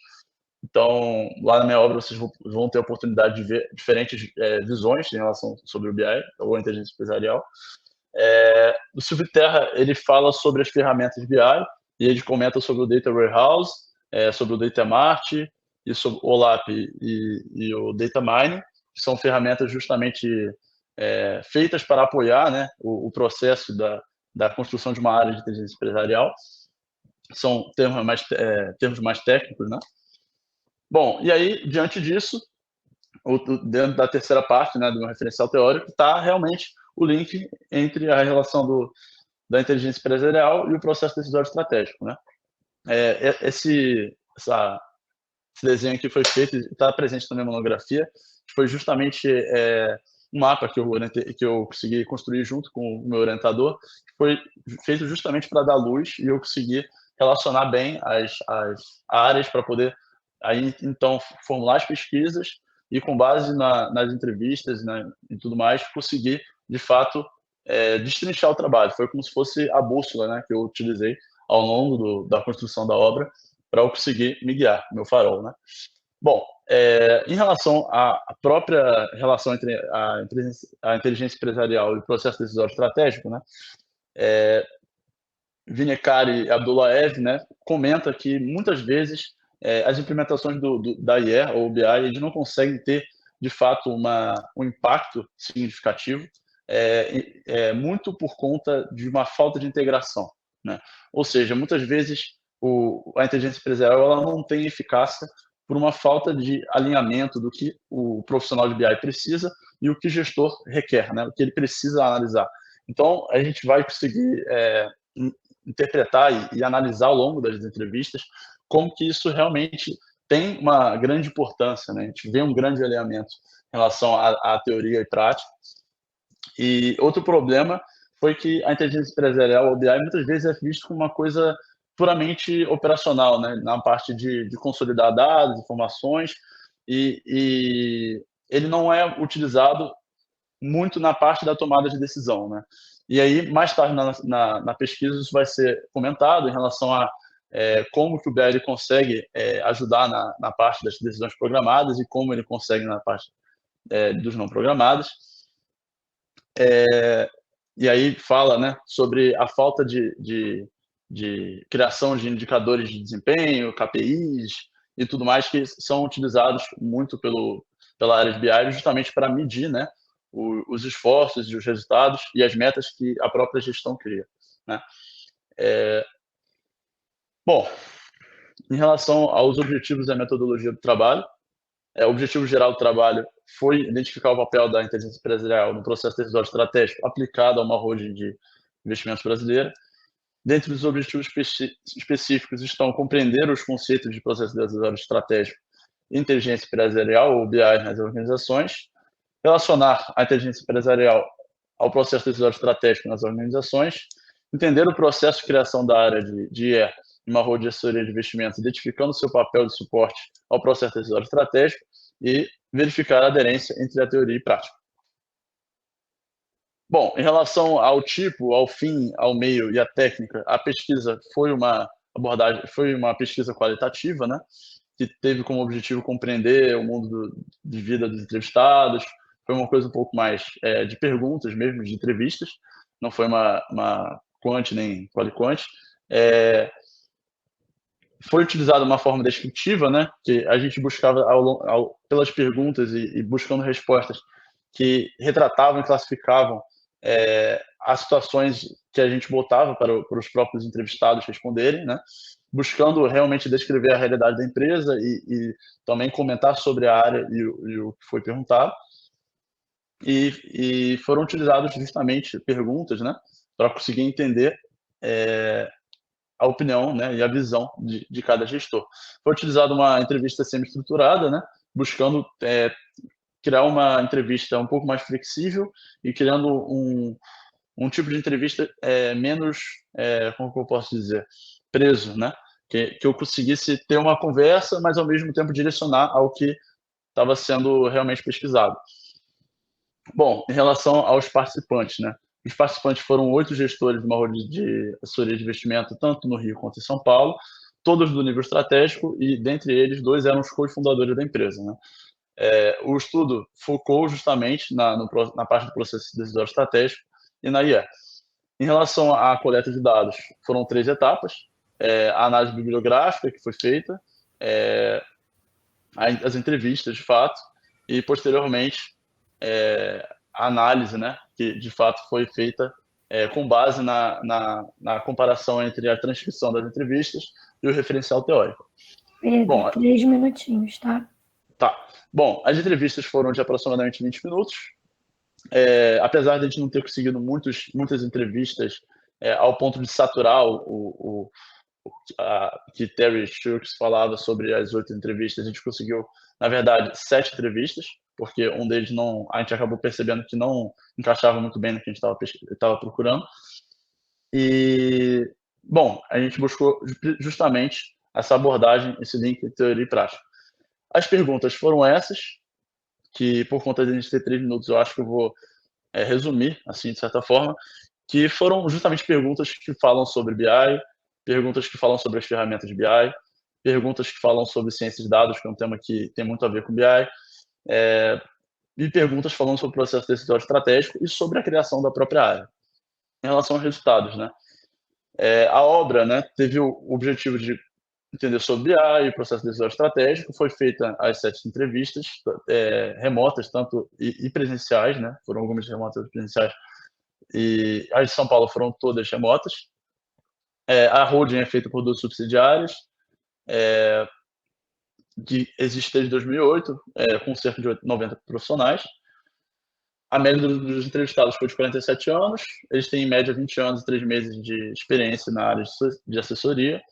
Então, lá na minha obra, vocês vão ter a oportunidade de ver diferentes visões em relação sobre o BI, ou a inteligência empresarial. O Silvio Terra, ele fala sobre as ferramentas de BI, e ele comenta sobre o Data Warehouse, sobre o Data Mart, e sobre o OLAP e o Data Mining, que são ferramentas justamente feitas para apoiar, né, o processo da construção de uma área de inteligência empresarial. São termos mais técnicos, né? Bom, e aí, diante disso, dentro da terceira parte, né, do referencial teórico, está realmente o link entre a relação da inteligência empresarial e o processo decisório estratégico, né? Esse desenho aqui foi feito, está presente na minha monografia, foi justamente um mapa que eu consegui construir junto com o meu orientador, que foi feito justamente para dar luz e eu conseguir relacionar bem as áreas para poder aí então formular as pesquisas e, com base nas entrevistas, né, e tudo mais, conseguir de fato destrinchar o trabalho. Foi como se fosse a bússola, né, que eu utilizei ao longo da construção da obra, para eu conseguir me guiar, meu farol, né? Bom, em relação à própria relação entre a inteligência empresarial e o processo decisório estratégico, né? Vinekar e Abdullaev, né, comenta que muitas vezes as implementações da IE ou BI eles não conseguem ter de fato um impacto significativo, muito por conta de uma falta de integração, né? Ou seja, muitas vezes a inteligência empresarial ela não tem eficácia por uma falta de alinhamento do que o profissional de BI precisa e o que o gestor requer, né? O que ele precisa analisar. Então, a gente vai conseguir interpretar e analisar ao longo das entrevistas como que isso realmente tem uma grande importância, né? A gente vê um grande alinhamento em relação à teoria e prática. E outro problema foi que a inteligência empresarial, o BI, muitas vezes é visto como uma coisa puramente operacional, né? Na parte de consolidar dados, informações, e ele não é utilizado muito na parte da tomada de decisão, né? E aí, mais tarde na pesquisa, isso vai ser comentado em relação a como que o BI consegue ajudar na parte das decisões programadas e como ele consegue na parte dos não programados. E aí fala, né, sobre a falta de criação de indicadores de desempenho, KPIs e tudo mais que são utilizados muito pela área de BI justamente para medir, né, os esforços e os resultados e as metas que a própria gestão cria, né? Bom, em relação aos objetivos da metodologia do trabalho, o objetivo geral do trabalho foi identificar o papel da inteligência empresarial no processo decisório estratégico aplicado a uma holding de investimentos brasileira. Dentre os objetivos específicos estão compreender os conceitos de processo decisório estratégico e inteligência empresarial, ou BI, nas organizações, relacionar a inteligência empresarial ao processo decisório estratégico nas organizações, entender o processo de criação da área de IE em uma holding de assessoria de investimentos, identificando seu papel de suporte ao processo decisório estratégico e verificar a aderência entre a teoria e prática. Bom, em relação ao tipo, ao fim, ao meio e à técnica, a pesquisa foi uma pesquisa qualitativa, né, que teve como objetivo compreender o mundo de vida dos entrevistados. Foi uma coisa um pouco mais de perguntas mesmo, de entrevistas. Não foi uma quant nem quali-quant. Foi utilizada uma forma descritiva, né, que a gente buscava pelas perguntas e buscando respostas que retratavam e classificavam as situações que a gente botava para os próprios entrevistados responderem, né, buscando realmente descrever a realidade da empresa e também comentar sobre a área e o que foi perguntado. E foram utilizadas justamente perguntas, né, para conseguir entender a opinião, né, e a visão de cada gestor. Foi utilizada uma entrevista semi-estruturada, né, buscando criar uma entrevista um pouco mais flexível e criando um tipo de entrevista menos, como que eu posso dizer, preso, né, que eu conseguisse ter uma conversa, mas ao mesmo tempo direcionar ao que estava sendo realmente pesquisado. Bom, em relação aos participantes, né, os participantes foram 8 gestores de uma holding de assessoria de investimento, tanto no Rio quanto em São Paulo, todos do nível estratégico, e dentre eles 2 eram os cofundadores da empresa, né. O estudo focou justamente na parte do processo decisório estratégico e na IE. Em relação à coleta de dados, foram 3 etapas: a análise bibliográfica que foi feita, as entrevistas de fato, e posteriormente a análise, né, que de fato foi feita com base na comparação entre a transcrição das entrevistas e o referencial teórico. Pedro, bom, 3 minutinhos, tá? Tá. Bom, as entrevistas foram de aproximadamente 20 minutos. Apesar de a gente não ter conseguido muitas entrevistas ao ponto de saturar que Terry Shirks falava sobre as 8 entrevistas, a gente conseguiu, na verdade, 7 entrevistas, porque um deles a gente acabou percebendo que não encaixava muito bem no que a gente estava procurando. E, bom, a gente buscou justamente essa abordagem, esse link de teoria e prática. As perguntas foram essas, que por conta de a gente ter 3 minutos, eu acho que eu vou resumir, assim, de certa forma, que foram justamente perguntas que falam sobre BI, perguntas que falam sobre as ferramentas de BI, perguntas que falam sobre ciência de dados, que é um tema que tem muito a ver com BI, e perguntas falando sobre o processo decisório estratégico e sobre a criação da própria área. Em relação aos resultados, né? A obra, né, teve o objetivo de entender sobre BI e o processo decisório estratégico. Foi feita as 7 entrevistas remotas, tanto e presenciais, né? Foram algumas remotas e presenciais, e as de São Paulo foram todas remotas. A holding é feita por 2 subsidiárias, que existe desde 2008, com cerca de 90 profissionais. A média dos entrevistados foi de 47 anos, eles têm em média 20 anos e 3 meses de experiência na área de assessoria.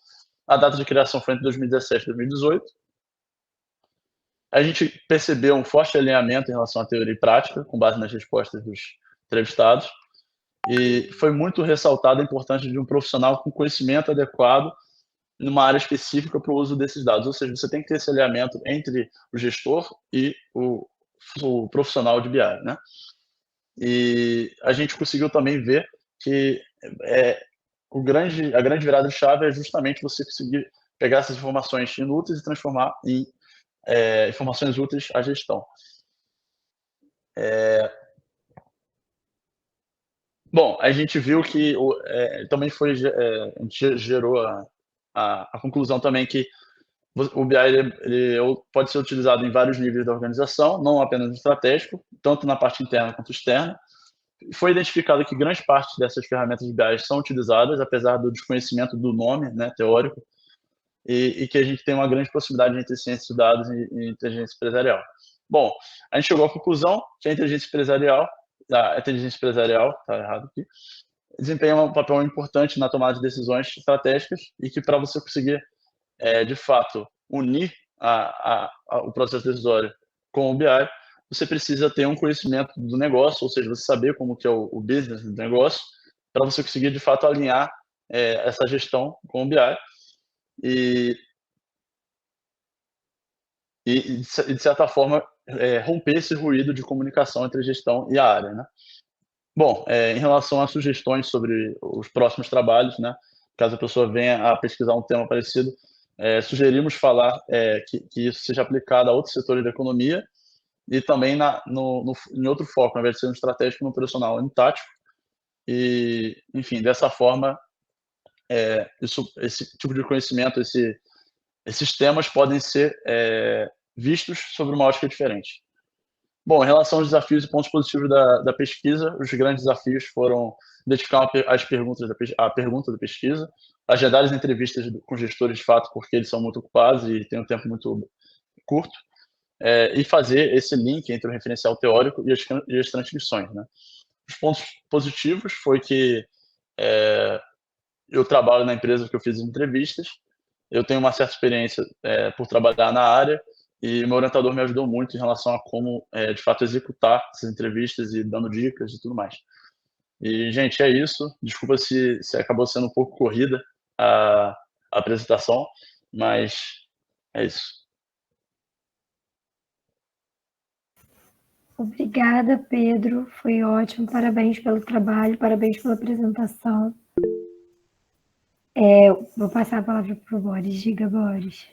A data de criação foi entre 2017 e 2018. A gente percebeu um forte alinhamento em relação à teoria e prática, com base nas respostas dos entrevistados, e foi muito ressaltada a importância de um profissional com conhecimento adequado numa área específica para o uso desses dados, ou seja, você tem que ter esse alinhamento entre o gestor e o profissional de BI, né? E a gente conseguiu também ver que a grande virada de chave é justamente você conseguir pegar essas informações inúteis e transformar em informações úteis à gestão. Bom, a gente viu que também a gente gerou a conclusão também que o BI ele pode ser utilizado em vários níveis da organização, não apenas no estratégico, tanto na parte interna quanto externa. Foi identificado que grande parte dessas ferramentas de BI são utilizadas, apesar do desconhecimento do nome, né, teórico, e que a gente tem uma grande proximidade entre ciência de dados e inteligência empresarial. Bom, a gente chegou à conclusão que a inteligência empresarial, tá errado aqui, desempenha um papel importante na tomada de decisões estratégicas e que para você conseguir, de fato, unir o processo decisório com o BI, você precisa ter um conhecimento do negócio, ou seja, você saber como que é o business do negócio, para você conseguir, de fato, alinhar essa gestão com o BI e de certa forma, romper esse ruído de comunicação entre a gestão e a área, né? Bom, em relação a sugestões sobre os próximos trabalhos, né, caso a pessoa venha a pesquisar um tema parecido, sugerimos falar que isso seja aplicado a outros setores da economia e também em outro foco, ao invés de ser um estratégico, no operacional e no tático. E, enfim, dessa forma, esse tipo de conhecimento, esses temas podem ser vistos sobre uma ótica diferente. Bom, em relação aos desafios e pontos positivos da pesquisa, os grandes desafios foram identificar a pergunta da pesquisa, agendar as entrevistas com gestores de fato, porque eles são muito ocupados e têm um tempo muito curto, e fazer esse link entre o referencial teórico e as transcrições, né? Os pontos positivos foi que eu trabalho na empresa que eu fiz as entrevistas, eu tenho uma certa experiência por trabalhar na área, e meu orientador me ajudou muito em relação a como, de fato, executar essas entrevistas e dando dicas e tudo mais. E, gente, é isso. Desculpa se acabou sendo um pouco corrida a apresentação, mas é isso. Obrigada, Pedro. Foi ótimo. Parabéns pelo trabalho, parabéns pela apresentação. Vou passar a palavra para o Boris. Diga, Boris.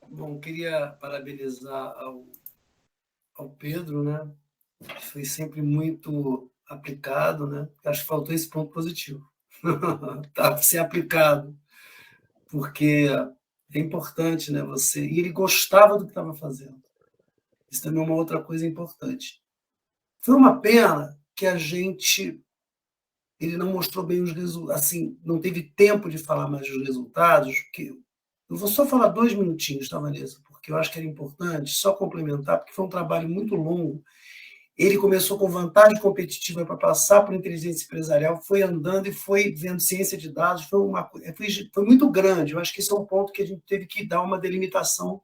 Bom, queria parabenizar ao Pedro, né? Foi sempre muito aplicado, né? Acho que faltou esse ponto positivo. Tá, ser aplicado, porque é importante, né? E ele gostava do que estava fazendo. Isso também é uma outra coisa importante. Foi uma pena que ele não mostrou bem os resultados, assim, não teve tempo de falar mais dos resultados, porque eu vou só falar 2 minutinhos, tá, Vanessa? Porque eu acho que era importante só complementar, porque foi um trabalho muito longo. Ele começou com vantagem competitiva para passar por inteligência empresarial, foi andando e foi vendo ciência de dados, foi muito grande. Eu acho que esse é um ponto que a gente teve que dar uma delimitação.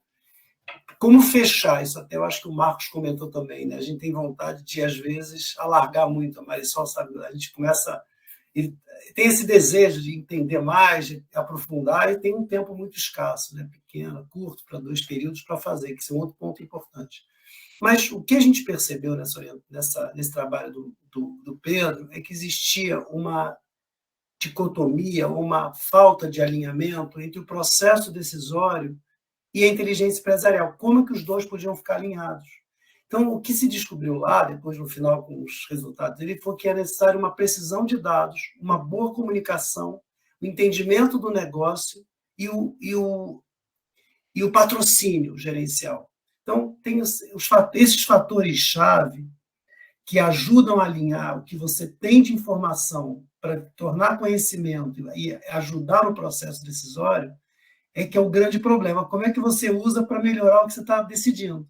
Como fechar isso? Até eu acho que o Marcos comentou também, né? A gente tem vontade de, às vezes, alargar muito, mas só sabe, a gente começa... Ele tem esse desejo de entender mais, de aprofundar, e tem um tempo muito escasso, né? Pequeno, curto, para 2 períodos para fazer, que é um outro ponto importante. Mas o que a gente percebeu nesse trabalho do Pedro é que existia uma dicotomia, uma falta de alinhamento entre o processo decisório e a inteligência empresarial. Como é que os dois podiam ficar alinhados? Então, o que se descobriu lá, depois no final com os resultados dele, foi que é necessário uma precisão de dados, uma boa comunicação, o entendimento do negócio e o patrocínio gerencial. Então, tem esses fatores-chave que ajudam a alinhar o que você tem de informação para tornar conhecimento e ajudar no processo decisório, é que é o grande problema. Como é que você usa para melhorar o que você está decidindo?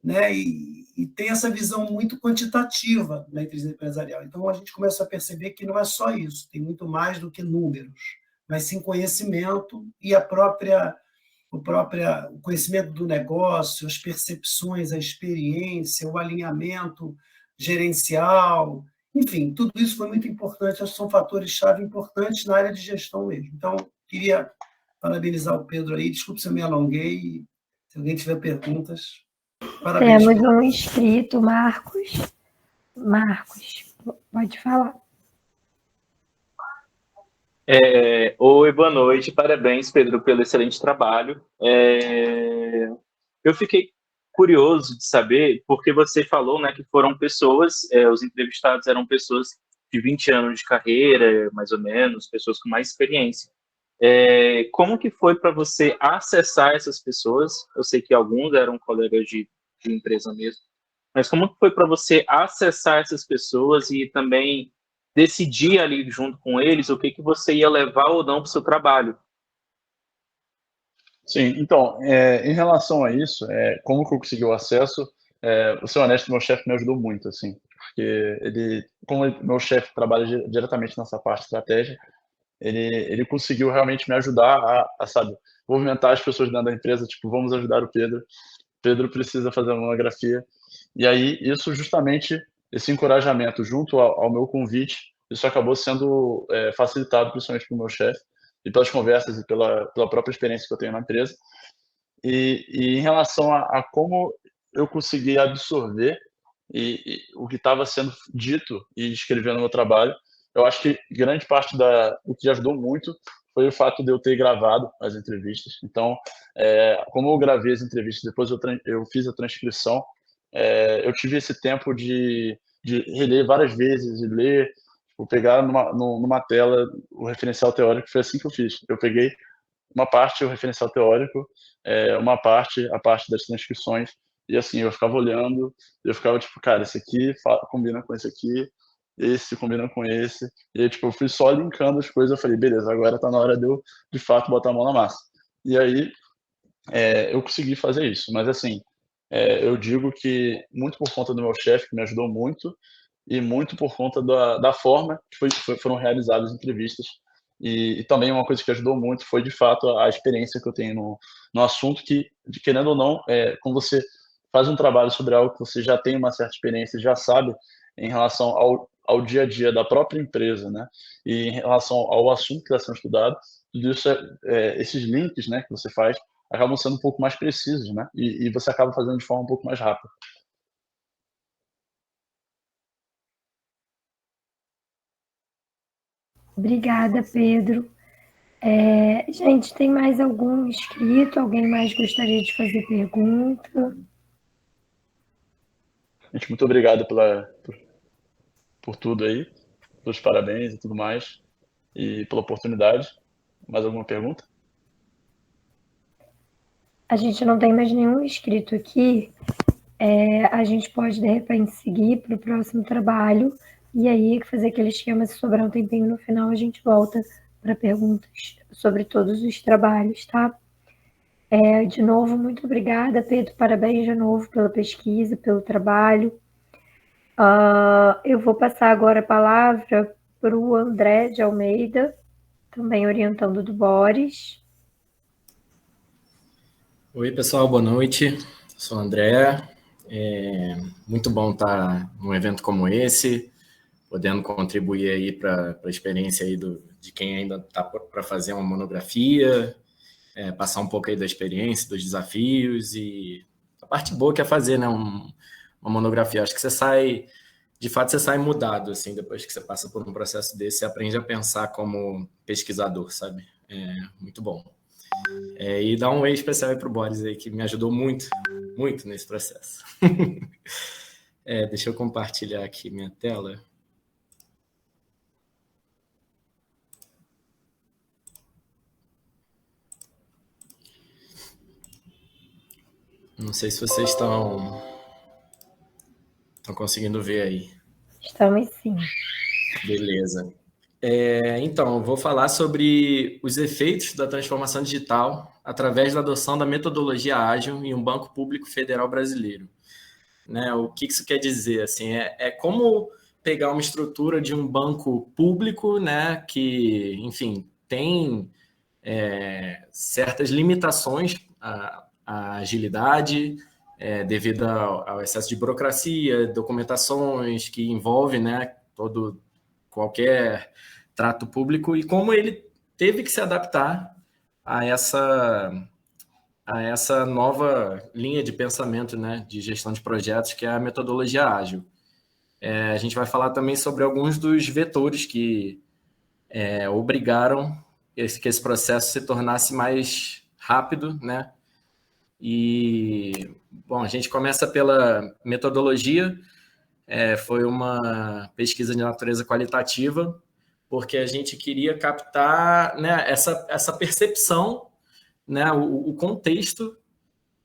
Né? E tem essa visão muito quantitativa da inteligência empresarial. Então, a gente começou a perceber que não é só isso, tem muito mais do que números, mas sim conhecimento e o conhecimento do negócio, as percepções, a experiência, o alinhamento gerencial, enfim, tudo isso foi muito importante, acho que são fatores-chave importantes na área de gestão mesmo. Então, queria parabenizar o Pedro aí, desculpe se eu me alonguei, se alguém tiver perguntas, parabéns. Temos um inscrito, Marcos. Marcos, pode falar. Oi, boa noite, parabéns, Pedro, pelo excelente trabalho. Eu fiquei curioso de saber, porque você falou, né, que foram pessoas, os entrevistados eram pessoas de 20 anos de carreira, mais ou menos, pessoas com mais experiência. Como que foi para você acessar essas pessoas? Eu sei que alguns eram colegas de empresa mesmo, mas como que foi para você acessar essas pessoas e também decidir ali junto com eles o que você ia levar ou não para o seu trabalho? Sim, então, em relação a isso, como que eu consegui o acesso, vou ser honesto, meu chefe me ajudou muito, assim, porque meu chefe trabalha diretamente nessa parte de estratégia, ele conseguiu realmente me ajudar sabe, movimentar as pessoas dentro da empresa, tipo, vamos ajudar o Pedro precisa fazer uma monografia, e aí isso justamente, esse encorajamento junto ao meu convite, isso acabou sendo facilitado principalmente pelo meu chefe, e pelas conversas e pela própria experiência que eu tenho na empresa. E em relação a como eu consegui absorver o que estava sendo dito e escrever no meu trabalho, eu acho que grande parte o que ajudou muito foi o fato de eu ter gravado as entrevistas. Então, como eu gravei as entrevistas, depois eu fiz a transcrição, eu tive esse tempo de reler várias vezes e ler, vou pegar numa tela o referencial teórico, foi assim que eu fiz. Eu peguei uma parte o referencial teórico, uma parte a parte das transcrições, e assim, eu ficava olhando, eu ficava tipo, cara, esse aqui combina com esse combina com esse, e aí, tipo, eu fui só linkando as coisas, eu falei, beleza, agora tá na hora de eu, de fato, botar a mão na massa. E aí, eu consegui fazer isso, mas assim, eu digo que muito por conta do meu chefe, que me ajudou muito, e muito por conta da forma que foram realizadas as entrevistas. E também uma coisa que ajudou muito foi, de fato, a experiência que eu tenho no assunto, que, querendo ou não, quando você faz um trabalho sobre algo que você já tem uma certa experiência, já sabe em relação ao dia a dia da própria empresa, né? E em relação ao assunto que está sendo estudado, tudo isso, esses links, né, que você faz, acabam sendo um pouco mais precisos, né? E você acaba fazendo de forma um pouco mais rápida. Obrigada, Pedro. Gente, tem mais algum inscrito? Alguém mais gostaria de fazer pergunta? Gente, muito obrigado por tudo aí, pelos parabéns e tudo mais, e pela oportunidade. Mais alguma pergunta? A gente não tem mais nenhum inscrito aqui. A gente pode, de repente, seguir para o próximo trabalho e aí fazer aquele esquema, se sobrar um tempinho no final, a gente volta para perguntas sobre todos os trabalhos, tá? De novo, muito obrigada, Pedro. Parabéns de novo pela pesquisa, pelo trabalho. Eu vou passar agora a palavra para o André de Almeida, também orientando do Boris. Oi, pessoal, boa noite. Sou o André. Muito bom estar num evento como esse, podendo contribuir aí para a experiência aí de quem ainda está para fazer uma monografia, passar um pouco aí da experiência, dos desafios e a parte boa que é fazer, né, uma monografia. Acho que você sai de fato você sai mudado, assim, depois que você passa por um processo desse, você aprende a pensar como pesquisador, sabe? É muito bom. E dá um oi especial aí pro Boris aí, que me ajudou muito, muito nesse processo. Deixa eu compartilhar aqui minha tela. Não sei se vocês estão conseguindo ver aí. Estamos sim. Beleza. Então, eu vou falar sobre os efeitos da transformação digital através da adoção da metodologia ágil em um banco público federal brasileiro. Né? O que isso quer dizer? Assim, é como pegar uma estrutura de um banco público, né, que, enfim, tem certas limitações à agilidade, devido ao excesso de burocracia, documentações que envolve, né, qualquer trato público, e como ele teve que se adaptar a essa nova linha de pensamento, né, de gestão de projetos, que é a metodologia ágil. A gente vai falar também sobre alguns dos vetores que obrigaram que esse processo se tornasse mais rápido, né? E, bom, a gente começa pela metodologia. Foi uma pesquisa de natureza qualitativa, porque a gente queria captar, né, essa percepção, né, o contexto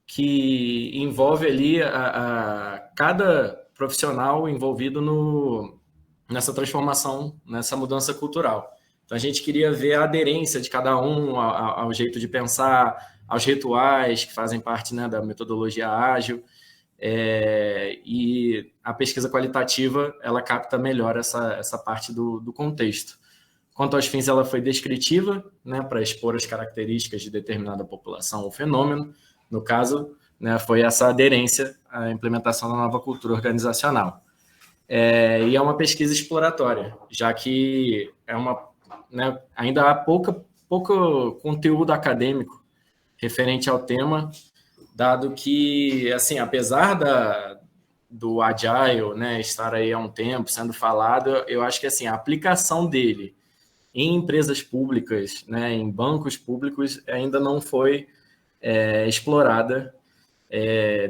que envolve ali cada profissional envolvido nessa transformação, nessa mudança cultural. Então, a gente queria ver a aderência de cada um ao jeito de pensar, aos rituais que fazem parte, né, da metodologia ágil. E a pesquisa qualitativa, ela capta melhor essa parte do contexto. Quanto aos fins, ela foi descritiva, né, para expor as características de determinada população ou fenômeno. No caso, né, foi essa aderência à implementação da nova cultura organizacional. E é uma pesquisa exploratória, já que né, ainda há pouco conteúdo acadêmico referente ao tema, dado que, assim, apesar do Agile, né, estar aí há um tempo sendo falado, eu acho que assim, a aplicação dele em empresas públicas, né, em bancos públicos, ainda não foi explorada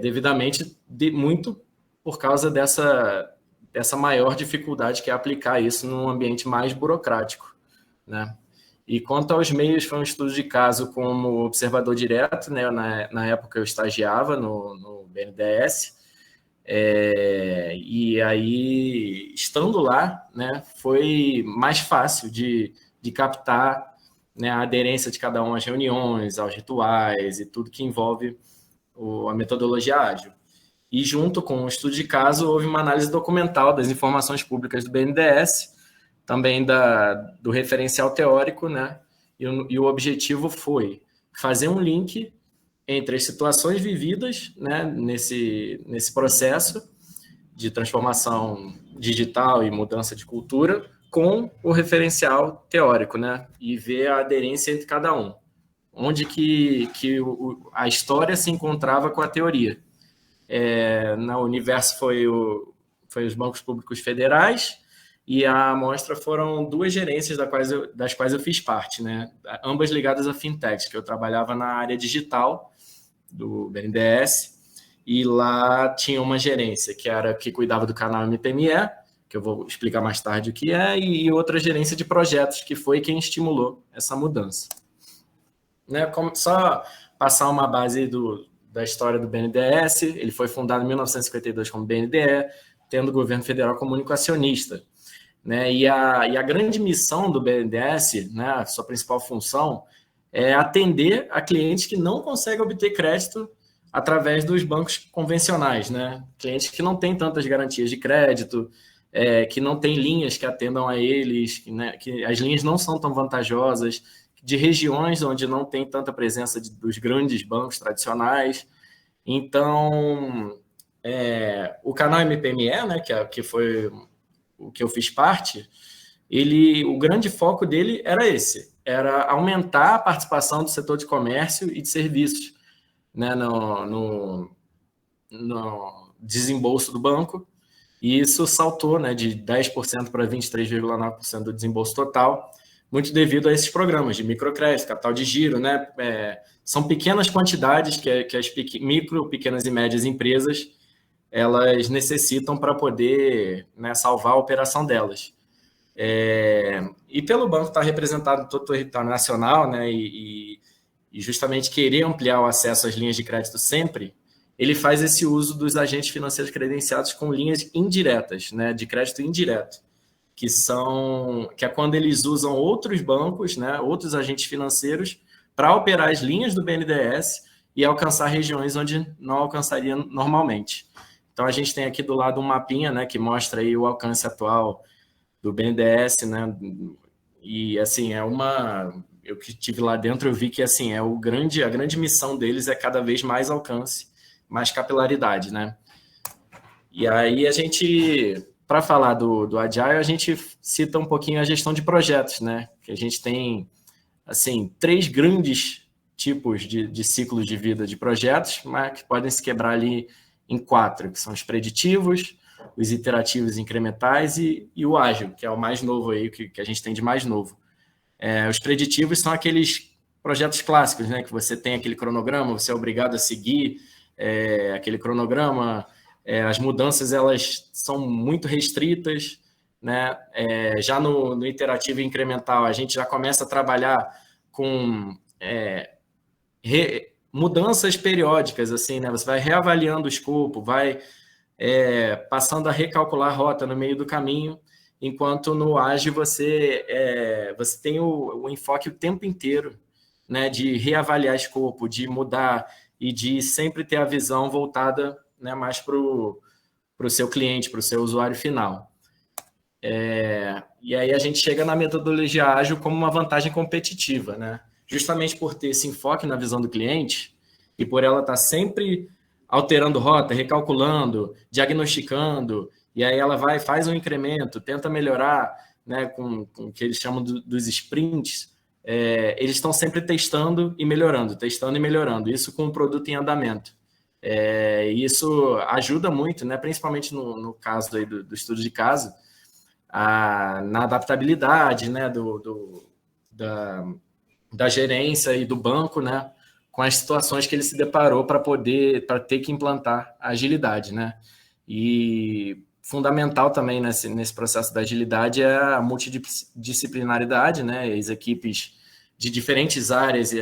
devidamente, muito por causa dessa maior dificuldade que é aplicar isso num ambiente mais burocrático, né? E quanto aos meios, foi um estudo de caso como observador direto, né? Na época eu estagiava no BNDES, e aí, estando lá, né, foi mais fácil de captar, né, a aderência de cada um às reuniões, aos rituais e tudo que envolve a metodologia ágil. E junto com o estudo de caso, houve uma análise documental das informações públicas do BNDES, também do referencial teórico, né? E o objetivo foi fazer um link entre as situações vividas, né, nesse processo de transformação digital e mudança de cultura com o referencial teórico, né? E ver a aderência entre cada um. Onde que a história se encontrava com a teoria. No universo foi os bancos públicos federais, e a amostra foram 2 gerências das quais eu fiz parte, né? Ambas ligadas a fintechs, que eu trabalhava na área digital do BNDES, e lá tinha uma gerência que cuidava do canal MPME, que eu vou explicar mais tarde o que é, e outra gerência de projetos, que foi quem estimulou essa mudança. Né? Só passar uma base da história do BNDES, ele foi fundado em 1952 como BNDE, tendo o governo federal como único acionista. Né? E a grande missão do BNDES, né, a sua principal função, é atender a clientes que não conseguem obter crédito através dos bancos convencionais, né? Clientes que não têm tantas garantias de crédito, que não têm linhas que atendam a eles, né, que as linhas não são tão vantajosas, de regiões onde não tem tanta presença dos grandes bancos tradicionais. Então, o canal MPME, né, que foi o que eu fiz parte, o grande foco dele era aumentar a participação do setor de comércio e de serviços, né, no desembolso do banco, E isso saltou, né, de 10% para 23,9% do desembolso total, muito devido a esses programas de microcrédito, capital de giro, né? São pequenas quantidades que as micro, pequenas e médias empresas elas necessitam para poder, né, salvar a operação delas. E pelo banco estar representado em todo o território nacional, né, e justamente querer ampliar o acesso às linhas de crédito sempre, ele faz esse uso dos agentes financeiros credenciados com linhas indiretas, né, de crédito indireto, que é quando eles usam outros bancos, né, outros agentes financeiros, para operar as linhas do BNDES e alcançar regiões onde não alcançaria normalmente. Então, a gente tem aqui do lado um mapinha, né, que mostra aí o alcance atual do BNDES, né, e, assim, eu que estive lá dentro, eu vi que, assim, a grande missão deles é cada vez mais alcance, mais capilaridade, né. E aí, para falar do Agile, a gente cita um pouquinho a gestão de projetos, né, que a gente tem, assim, 3 grandes tipos de ciclos de vida de projetos, mas que podem se quebrar ali em 4, que são os preditivos, os iterativos incrementais e o ágil, que é o mais novo aí, que a gente tem de mais novo. Os preditivos são aqueles projetos clássicos, né, que você tem aquele cronograma, você é obrigado a seguir aquele cronograma, as mudanças elas são muito restritas, né? Já no iterativo e incremental, a gente já começa a trabalhar com mudanças periódicas, assim, né? Você vai reavaliando o escopo, vai passando a recalcular a rota no meio do caminho, enquanto no ágil você tem o enfoque o tempo inteiro, né, de reavaliar escopo, de mudar e de sempre ter a visão voltada, né, mais para o seu cliente, para o seu usuário final. E aí a gente chega na metodologia ágil como uma vantagem competitiva, né? Justamente por ter esse enfoque na visão do cliente e por ela estar sempre alterando rota, recalculando, diagnosticando, e aí ela faz um incremento, tenta melhorar, né, com o que eles chamam dos sprints. Eles estão sempre testando e melhorando, isso com o produto em andamento. Isso ajuda muito, né, principalmente no caso aí do estudo de caso, na adaptabilidade, né, da gerência e do banco, né, com as situações que ele se deparou para ter que implantar a agilidade, né? E fundamental também nesse processo da agilidade é a multidisciplinaridade, né? As equipes de diferentes áreas,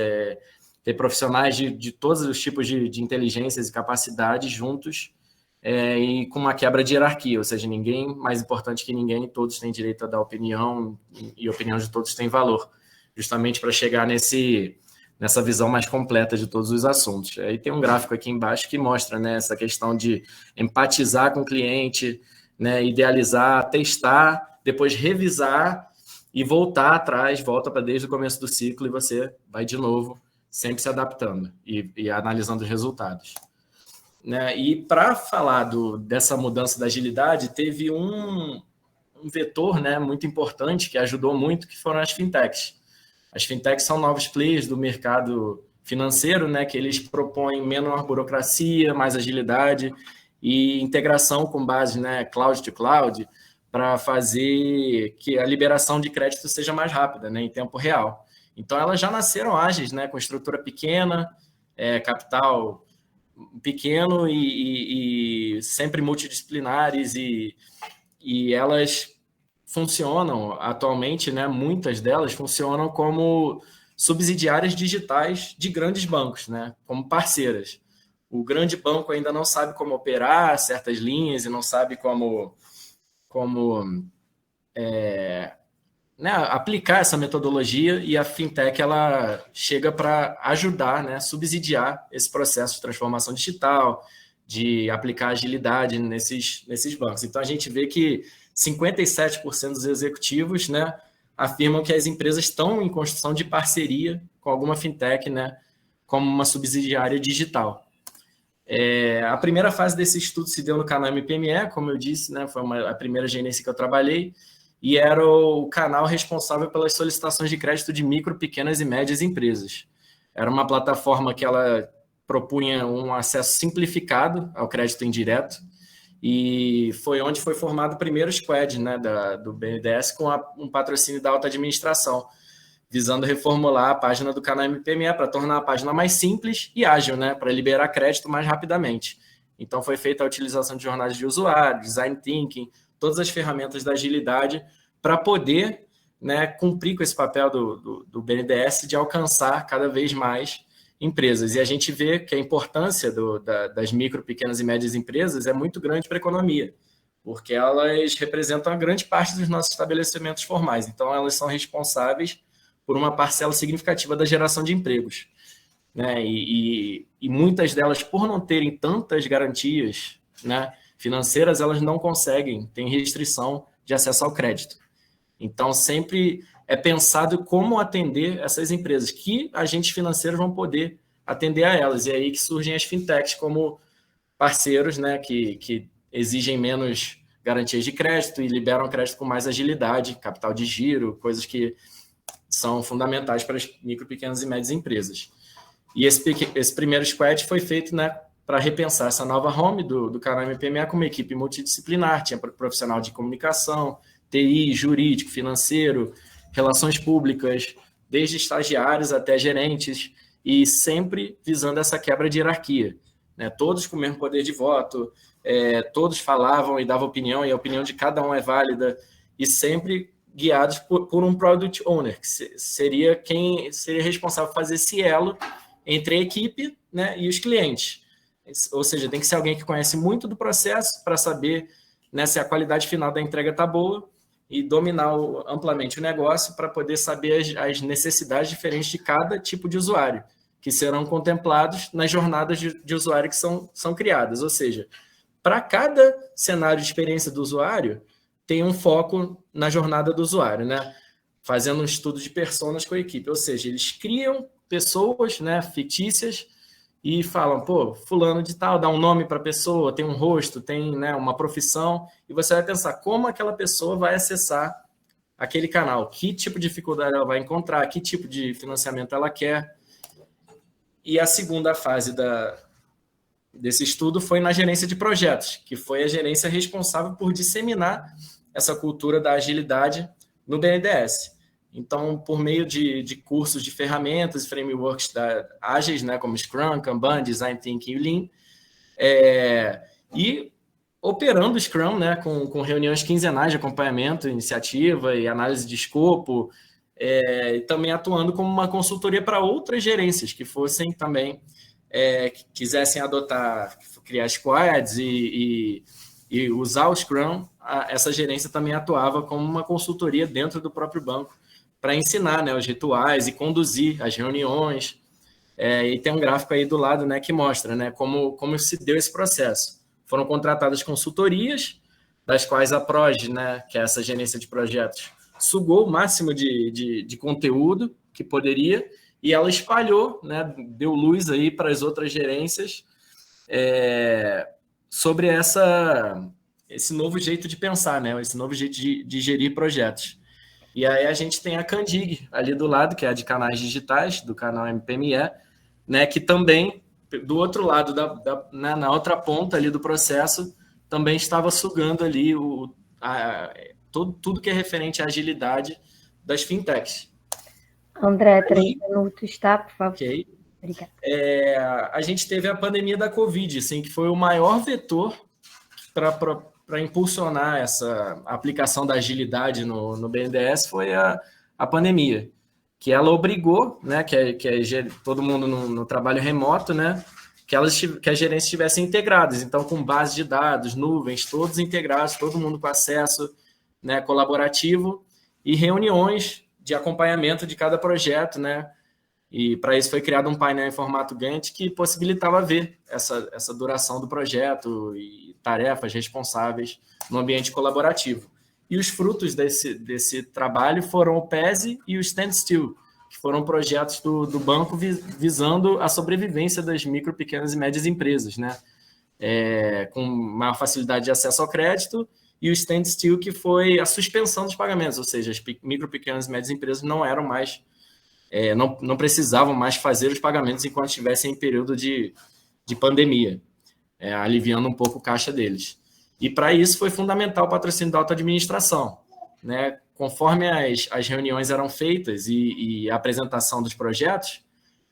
ter profissionais de todos os tipos de inteligências e capacidades juntos, e com uma quebra de hierarquia, ou seja, ninguém mais importante que ninguém, todos têm direito a dar opinião e a opinião de todos tem valor, justamente para chegar nessa visão mais completa de todos os assuntos. Aí tem um gráfico aqui embaixo que mostra, né, essa questão de empatizar com o cliente, né, idealizar, testar, depois revisar e voltar atrás, volta para desde o começo do ciclo e você vai de novo, sempre se adaptando e analisando os resultados. Né? E para falar dessa mudança da agilidade, teve um vetor, né, muito importante que ajudou muito, que foram as fintechs. As fintechs são novos players do mercado financeiro, né, que eles propõem menor burocracia, mais agilidade e integração com base, né, cloud to cloud, para fazer que a liberação de crédito seja mais rápida, né, em tempo real. Então, elas já nasceram ágeis, né, com estrutura pequena, capital pequeno e sempre multidisciplinares e elas funcionam atualmente, né, muitas delas funcionam como subsidiárias digitais de grandes bancos, né, como parceiras. O grande banco ainda não sabe como operar certas linhas e não sabe como né, aplicar essa metodologia, e a fintech ela chega para ajudar, né, subsidiar esse processo de transformação digital, de aplicar agilidade nesses bancos. Então, a gente vê que 57% dos executivos, né, afirmam que as empresas estão em construção de parceria com alguma fintech, né, como uma subsidiária digital. A primeira fase desse estudo se deu no canal MPME, como eu disse, né, foi a primeira gerência que eu trabalhei, e era o canal responsável pelas solicitações de crédito de micro, pequenas e médias empresas. Era uma plataforma que ela propunha um acesso simplificado ao crédito indireto e foi onde foi formado o primeiro squad, né, do BNDES com um patrocínio da alta administração, visando reformular a página do canal MPME para tornar a página mais simples e ágil, né, para liberar crédito mais rapidamente. Então foi feita a utilização de jornadas de usuário, design thinking, todas as ferramentas da agilidade para poder, né, cumprir com esse papel do BNDES de alcançar cada vez mais empresas. E a gente vê que a importância das micro, pequenas e médias empresas é muito grande para a economia, porque elas representam a grande parte dos nossos estabelecimentos formais. Então, elas são responsáveis por uma parcela significativa da geração de empregos, né? E muitas delas, por não terem tantas garantias, né, financeiras, elas não conseguem, têm restrição de acesso ao crédito. Então, sempre é pensado como atender essas empresas, que agentes financeiros vão poder atender a elas. E é aí que surgem as fintechs como parceiros, né, que exigem menos garantias de crédito e liberam crédito com mais agilidade, capital de giro, coisas que são fundamentais para as micro, pequenas e médias empresas. E esse primeiro squad foi feito, né, para repensar essa nova home do canal MPME com uma equipe multidisciplinar, tinha profissional de comunicação, TI, jurídico, financeiro, relações públicas, desde estagiários até gerentes, e sempre visando essa quebra de hierarquia, né? Todos com o mesmo poder de voto, todos falavam e davam opinião, e a opinião de cada um é válida, e sempre guiados por um Product Owner, que seria quem seria responsável por fazer esse elo entre a equipe, né, e os clientes. Ou seja, tem que ser alguém que conhece muito do processo para saber, né, se a qualidade final da entrega está boa, e dominar amplamente o negócio para poder saber as necessidades diferentes de cada tipo de usuário, que serão contemplados nas jornadas de usuário que são criadas. Ou seja, para cada cenário de experiência do usuário, tem um foco na jornada do usuário, né? Fazendo um estudo de personas com a equipe. Ou seja, eles criam pessoas, né, fictícias, e falam, pô, fulano de tal, dá um nome para a pessoa, tem um rosto, tem, né, uma profissão, e você vai pensar como aquela pessoa vai acessar aquele canal, que tipo de dificuldade ela vai encontrar, que tipo de financiamento ela quer. E a segunda fase desse estudo foi na gerência de projetos, que foi a gerência responsável por disseminar essa cultura da agilidade no BNDES. Então, por meio de cursos de ferramentas e frameworks ágeis, né, como Scrum, Kanban, Design Thinking e Lean, e operando o Scrum, né, com reuniões quinzenais de acompanhamento, iniciativa e análise de escopo, e também atuando como uma consultoria para outras gerências que fossem também, que quisessem criar squads e usar o Scrum. Essa gerência também atuava como uma consultoria dentro do próprio banco, para ensinar, né, os rituais e conduzir as reuniões. E tem um gráfico aí do lado, né, que mostra, né, como se deu esse processo. Foram contratadas consultorias, das quais a PROGE, né, que é essa gerência de projetos, sugou o máximo de conteúdo que poderia, e ela espalhou, né, deu luz aí para as outras gerências sobre esse novo jeito de pensar, né, esse novo jeito de gerir projetos. E aí a gente tem a Candig ali do lado, que é a de canais digitais, do canal MPME, né, que também, do outro lado, né, na outra ponta ali do processo, também estava sugando ali tudo que é referente à agilidade das fintechs. André, 3 minutos, tá? Por favor. Ok. Obrigada. A gente teve a pandemia da Covid, assim, que foi o maior vetor para impulsionar essa aplicação da agilidade no BNDES, foi a pandemia, que ela obrigou, né, que todo mundo no trabalho remoto, né, que as gerências estivessem integradas, então com base de dados, nuvens, todos integrados, todo mundo com acesso, né, colaborativo, e reuniões de acompanhamento de cada projeto, né, e para isso foi criado um painel em formato Gantt que possibilitava ver essa duração do projeto e tarefas responsáveis no ambiente colaborativo. E os frutos desse trabalho foram o PESE e o Standstill, que foram projetos do banco visando a sobrevivência das micro, pequenas e médias empresas, né? Com maior facilidade de acesso ao crédito, e o Standstill, que foi a suspensão dos pagamentos, ou seja, as micro, pequenas e médias empresas não eram mais, não precisavam mais fazer os pagamentos enquanto estivessem em período de pandemia, aliviando um pouco o caixa deles. E para isso foi fundamental o patrocínio da autoadministração, né? Conforme as reuniões eram feitas e a apresentação dos projetos,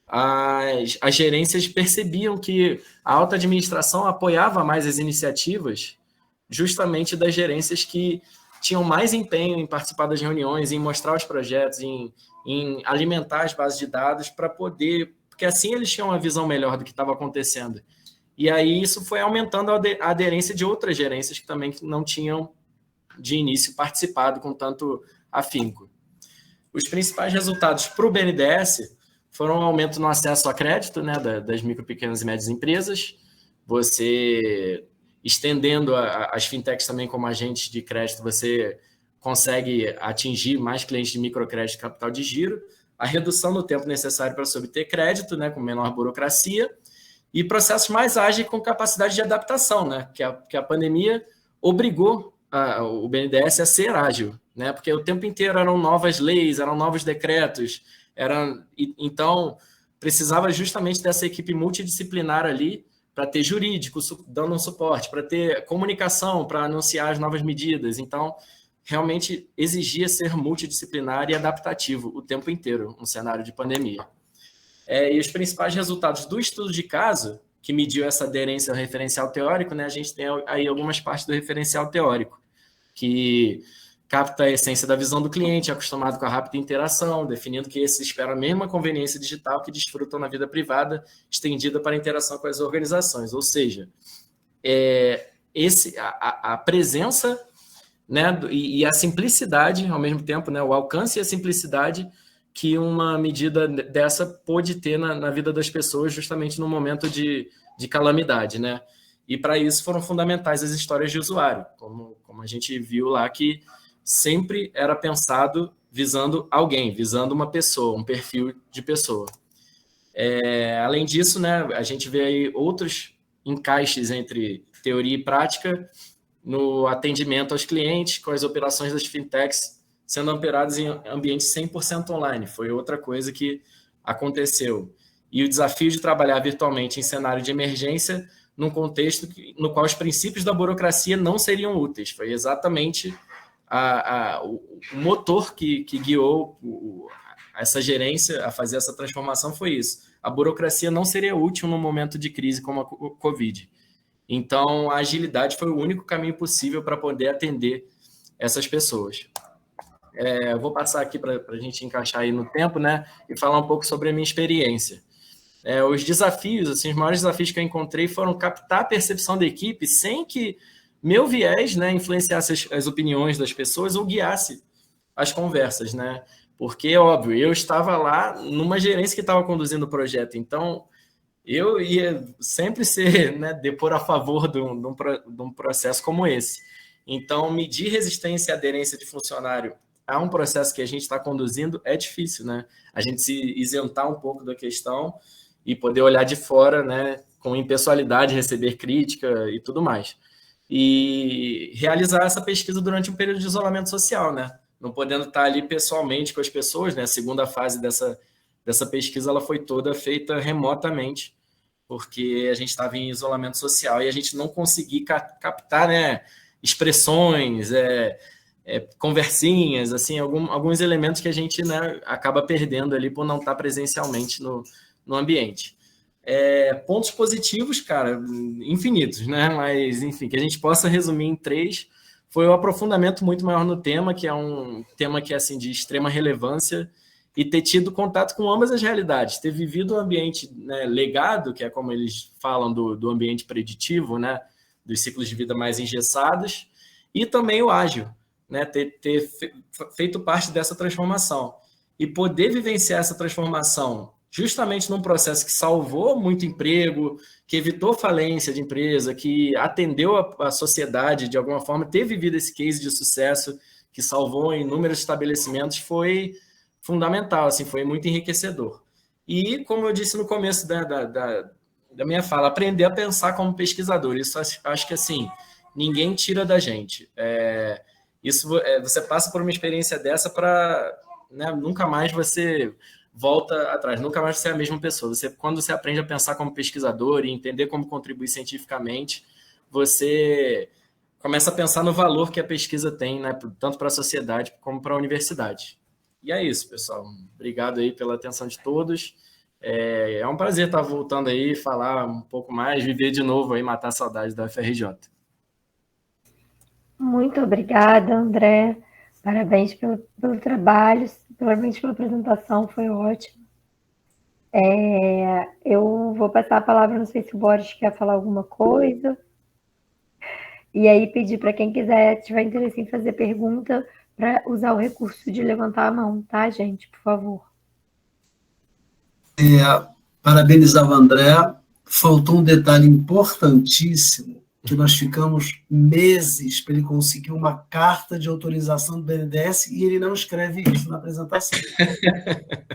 as gerências percebiam que a autoadministração apoiava mais as iniciativas justamente das gerências que tinham mais empenho em participar das reuniões, em mostrar os projetos, em alimentar as bases de dados para poder... Porque assim eles tinham uma visão melhor do que estava acontecendo. E aí isso foi aumentando a aderência de outras gerências que também não tinham, de início, participado com tanto afinco. Os principais resultados para o BNDES foram um aumento no acesso a crédito, né, das micro, pequenas e médias empresas, você estendendo as fintechs também como agentes de crédito, você consegue atingir mais clientes de microcrédito e capital de giro, a redução do tempo necessário para se obter crédito, né, com menor burocracia, e processos mais ágeis com capacidade de adaptação, né, que a pandemia obrigou o BNDES a ser ágil, né, porque o tempo inteiro eram novas leis, eram novos decretos, então precisava justamente dessa equipe multidisciplinar ali para ter jurídico dando um suporte, para ter comunicação, para anunciar as novas medidas. Então, realmente exigia ser multidisciplinar e adaptativo o tempo inteiro, um cenário de pandemia. E os principais resultados do estudo de caso, que mediu essa aderência ao referencial teórico, né, a gente tem aí algumas partes do referencial teórico, que capta a essência da visão do cliente, acostumado com a rápida interação, definindo que esses esperam a mesma conveniência digital que desfrutam na vida privada, estendida para a interação com as organizações. Ou seja, a presença, né, e a simplicidade, ao mesmo tempo, né, o alcance e a simplicidade que uma medida dessa pôde ter na vida das pessoas, justamente no momento de calamidade, né? E para isso foram fundamentais as histórias de usuário, como a gente viu lá, que sempre era pensado visando alguém, visando uma pessoa, um perfil de pessoa. Além disso, né, a gente vê aí outros encaixes entre teoria e prática no atendimento aos clientes, com as operações das fintechs sendo operadas em ambiente 100% online. Foi outra coisa que aconteceu. E o desafio de trabalhar virtualmente em cenário de emergência num contexto no qual os princípios da burocracia não seriam úteis. Foi exatamente o motor que guiou essa gerência a fazer essa transformação, foi isso. A burocracia não seria útil num momento de crise como a Covid. Então, a agilidade foi o único caminho possível para poder atender essas pessoas. Eu vou passar aqui para a gente encaixar aí no tempo, né, e falar um pouco sobre a minha experiência. Os desafios, assim, os maiores desafios que eu encontrei foram captar a percepção da equipe sem que meu viés, né, influenciasse as opiniões das pessoas ou guiasse as conversas, né? Porque, óbvio, eu estava lá numa gerência que estava conduzindo o projeto, então eu ia sempre ser, né, depor a favor de um processo como esse. Então, medir resistência e aderência de funcionário a um processo que a gente está conduzindo é difícil, né? A gente se isentar um pouco da questão e poder olhar de fora, né, com impessoalidade, receber crítica e tudo mais. E realizar essa pesquisa durante um período de isolamento social, né? Não podendo estar ali pessoalmente com as pessoas, né? A segunda fase dessa pesquisa ela foi toda feita remotamente, porque a gente estava em isolamento social e a gente não conseguia captar, né, expressões, conversinhas, assim, alguns elementos que a gente, né, acaba perdendo ali por não estar presencialmente no ambiente. Pontos positivos, cara, infinitos, né? Mas, enfim, que a gente possa resumir em 3, foi o aprofundamento muito maior no tema, que é um tema que é, assim, de extrema relevância, e ter tido contato com ambas as realidades, ter vivido o ambiente, né, legado, que é como eles falam do ambiente preditivo, né, dos ciclos de vida mais engessados, e também o ágil, né, ter feito parte dessa transformação. E poder vivenciar essa transformação justamente num processo que salvou muito emprego, que evitou falência de empresa, que atendeu a sociedade de alguma forma, ter vivido esse case de sucesso, que salvou inúmeros estabelecimentos, foi fundamental, assim, foi muito enriquecedor. E, como eu disse no começo da minha fala, aprender a pensar como pesquisador. Isso acho que, assim, ninguém tira da gente. Você passa por uma experiência dessa para, né, nunca mais você volta atrás, nunca mais você é a mesma pessoa. Quando você aprende a pensar como pesquisador e entender como contribuir cientificamente, você começa a pensar no valor que a pesquisa tem, né, tanto para a sociedade como para a universidade. E é isso, pessoal. Obrigado aí pela atenção de todos. É um prazer estar voltando aí, falar um pouco mais, viver de novo aí, matar a saudade da UFRJ. Muito obrigada, André. Parabéns pelo trabalho, parabéns pela apresentação, foi ótimo. Eu vou passar a palavra, não sei se o Boris quer falar alguma coisa. E aí pedir para quem tiver interesse em fazer pergunta, para usar o recurso de levantar a mão, tá, gente? Por favor. Parabenizar o André. Faltou um detalhe importantíssimo, que nós ficamos meses para ele conseguir uma carta de autorização do BNDES e ele não escreve isso na apresentação.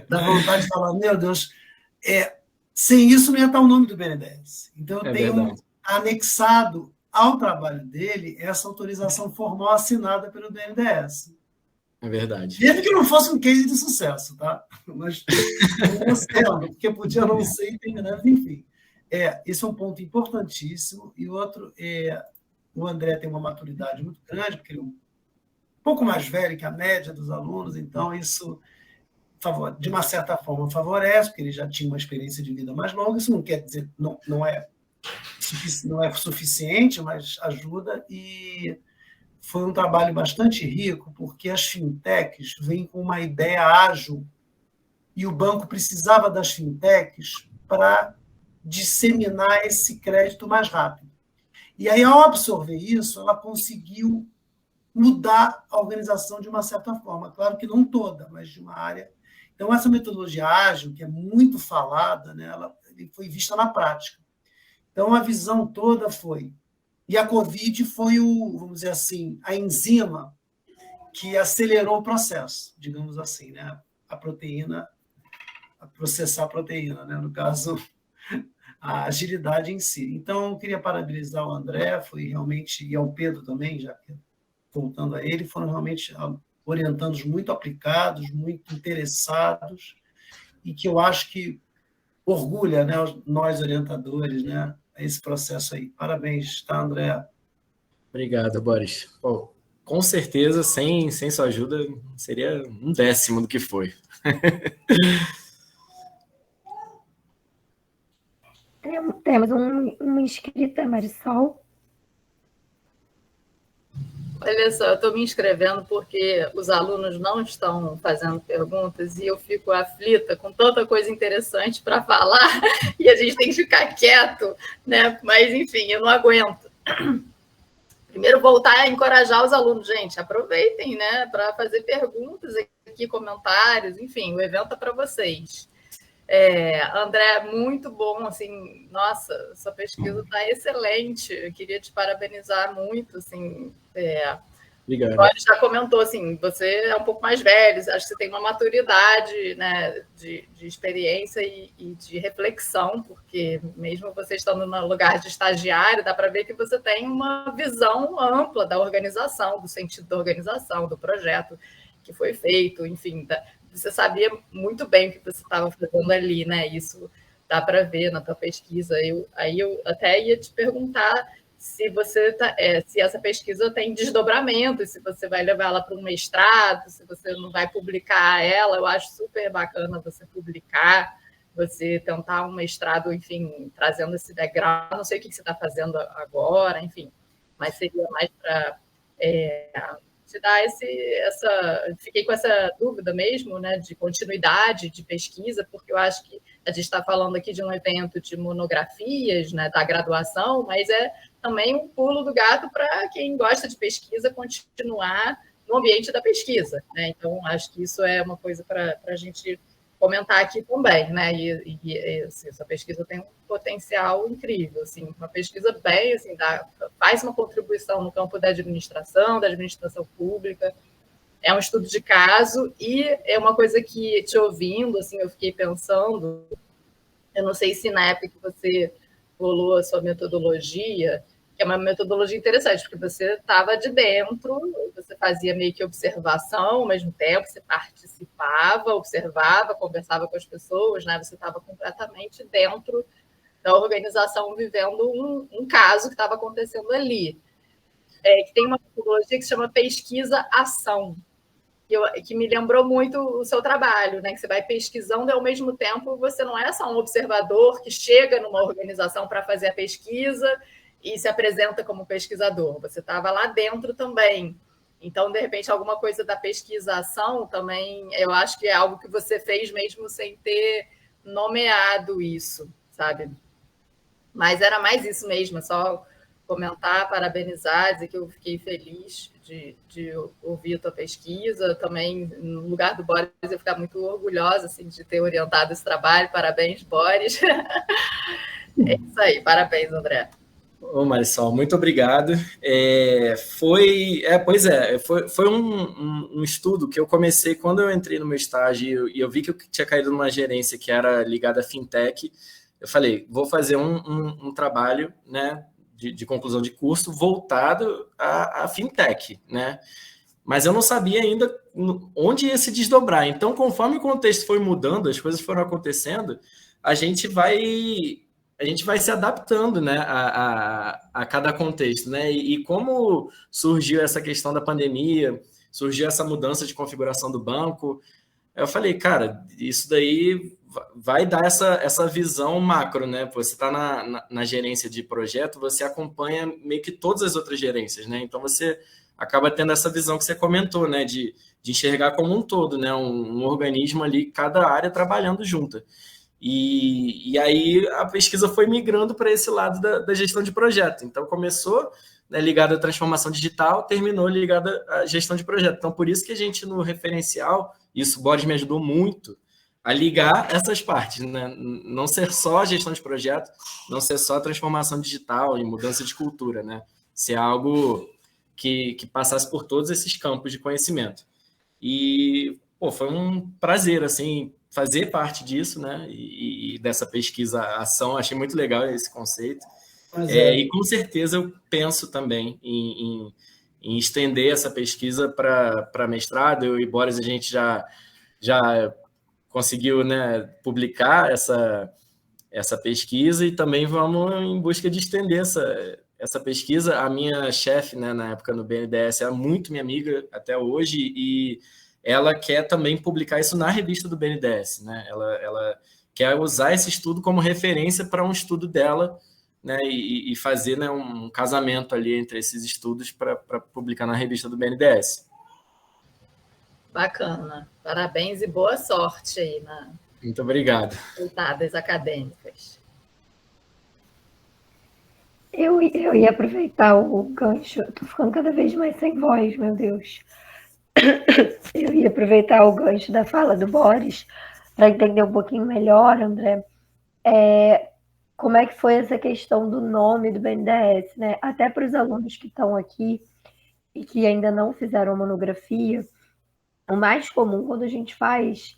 Dá vontade de falar, meu Deus, sem isso não ia estar o nome do BNDES. Então, eu tenho anexado ao trabalho dele essa autorização formal assinada pelo BNDES. É verdade. Mesmo que não fosse um case de sucesso, tá? Mas porque podia não ser, enfim. Esse é um ponto importantíssimo. E outro, o André tem uma maturidade muito grande, porque ele é um pouco mais velho que a média dos alunos, então isso, de uma certa forma, favorece, porque ele já tinha uma experiência de vida mais longa. Isso não quer dizer, não é suficiente, mas ajuda. E foi um trabalho bastante rico, porque as fintechs vêm com uma ideia ágil e o banco precisava das fintechs para disseminar esse crédito mais rápido. E aí, ao absorver isso, ela conseguiu mudar a organização de uma certa forma. Claro que não toda, mas de uma área. Então, essa metodologia ágil, que é muito falada, né, ela foi vista na prática. Então, a visão toda foi... E a Covid foi vamos dizer assim, a enzima que acelerou o processo, digamos assim, né? Processar a proteína, né? No caso, a agilidade em si. Então, eu queria parabenizar o André, e ao Pedro também, já que voltando a ele, foram realmente orientandos muito aplicados, muito interessados, e que eu acho que orgulha, né, nós orientadores, né, esse processo aí. Parabéns, tá, André? Obrigado, Boris. Pô, com certeza, sem sua ajuda, seria 1/10 do que foi. Temos uma inscrita, Marisol. Olha só, eu estou me inscrevendo porque os alunos não estão fazendo perguntas e eu fico aflita com tanta coisa interessante para falar e a gente tem que ficar quieto, né? Mas, enfim, eu não aguento. Primeiro, voltar a encorajar os alunos. Gente, aproveitem, né, para fazer perguntas aqui, comentários, enfim, o evento é para vocês. André, muito bom, assim, nossa, sua pesquisa está excelente, eu queria te parabenizar muito, assim, Obrigado. O Boris já comentou, assim, você é um pouco mais velho, acho que você tem uma maturidade, né, de experiência e de reflexão, porque mesmo você estando no lugar de estagiário, dá para ver que você tem uma visão ampla da organização, do sentido da organização, do projeto que foi feito, enfim, você sabia muito bem o que você estava fazendo ali, né? Isso dá para ver na tua pesquisa. Aí eu até ia te perguntar se se essa pesquisa tem desdobramento, se você vai levar ela para um mestrado, se você não vai publicar ela. Eu acho super bacana você publicar, você tentar um mestrado, enfim, trazendo esse background. Não sei o que você está fazendo agora, enfim, mas seria mais para... te dar fiquei com essa dúvida mesmo, né, de continuidade de pesquisa, porque eu acho que a gente está falando aqui de um evento de monografias, né, da graduação, mas é também um pulo do gato para quem gosta de pesquisa continuar no ambiente da pesquisa, né? Então, acho que isso é uma coisa para a gente comentar aqui também, né? E assim, essa pesquisa tem um potencial incrível, assim, uma pesquisa bem, assim, faz uma contribuição no campo da administração pública, é um estudo de caso e é uma coisa que, te ouvindo, assim, eu fiquei pensando, eu não sei se na época que você rolou a sua metodologia, que é uma metodologia interessante, porque você estava de dentro, você fazia meio que observação, ao mesmo tempo você participava, observava, conversava com as pessoas, né? Você estava completamente dentro da organização, vivendo um caso que estava acontecendo ali. que tem uma metodologia que se chama pesquisa-ação, que me lembrou muito o seu trabalho, né? Que você vai pesquisando e, ao mesmo tempo, você não é só um observador que chega numa organização para fazer a pesquisa e se apresenta como pesquisador. Você estava lá dentro também. Então, de repente, alguma coisa da pesquisa-ação também, eu acho que é algo que você fez mesmo sem ter nomeado isso, sabe? Mas era mais isso mesmo, só comentar, parabenizar, dizer que eu fiquei feliz de ouvir a tua pesquisa. Também, no lugar do Boris, eu ficar muito orgulhosa assim, de ter orientado esse trabalho. Parabéns, Boris. É isso aí, parabéns, André. Ô, Marisol, muito obrigado. Foi um estudo que eu comecei quando eu entrei no meu estágio e eu vi que eu tinha caído numa gerência que era ligada à fintech. Eu falei, vou fazer um trabalho, né, de conclusão de curso voltado à fintech, né? Mas eu não sabia ainda onde ia se desdobrar. Então, conforme o contexto foi mudando, as coisas foram acontecendo, a gente vai se adaptando, né, a cada contexto, né? E como surgiu essa questão da pandemia, surgiu essa mudança de configuração do banco, eu falei, cara, isso daí vai dar essa visão macro, né? Você está na gerência de projeto, você acompanha meio que todas as outras gerências, né? Então você acaba tendo essa visão que você comentou, né? De enxergar como um todo, né? Um organismo ali, cada área trabalhando junta. E aí a pesquisa foi migrando para esse lado da gestão de projeto. Então começou, né, ligada à transformação digital, terminou ligada à gestão de projeto. Então por isso que a gente no referencial, isso o Boris me ajudou muito a ligar essas partes, né? Não ser só a gestão de projeto, não ser só a transformação digital e mudança de cultura, né? Ser algo que passasse por todos esses campos de conhecimento. E foi um prazer assim fazer parte disso, né? E dessa pesquisa-ação, achei muito legal esse conceito. E com certeza eu penso também em estender essa pesquisa para mestrado. Eu e Boris, a gente já conseguiu, né, publicar essa pesquisa e também vamos em busca de estender essa pesquisa. A minha chefe, né, na época no BNDES, era muito minha amiga até hoje e ela quer também publicar isso na revista do BNDES, né? Ela quer usar esse estudo como referência para um estudo dela, né, e fazer, né, um casamento ali entre esses estudos para publicar na revista do BNDES. Bacana. Parabéns e boa sorte aí na... Muito obrigado. Resultados acadêmicas. Eu ia aproveitar o gancho. Estou ficando cada vez mais sem voz, meu Deus. Eu ia aproveitar o gancho da fala do Boris para entender um pouquinho melhor, André, como é que foi essa questão do nome do BNDES, né? Até para os alunos que estão aqui e que ainda não fizeram monografia, o mais comum quando a gente faz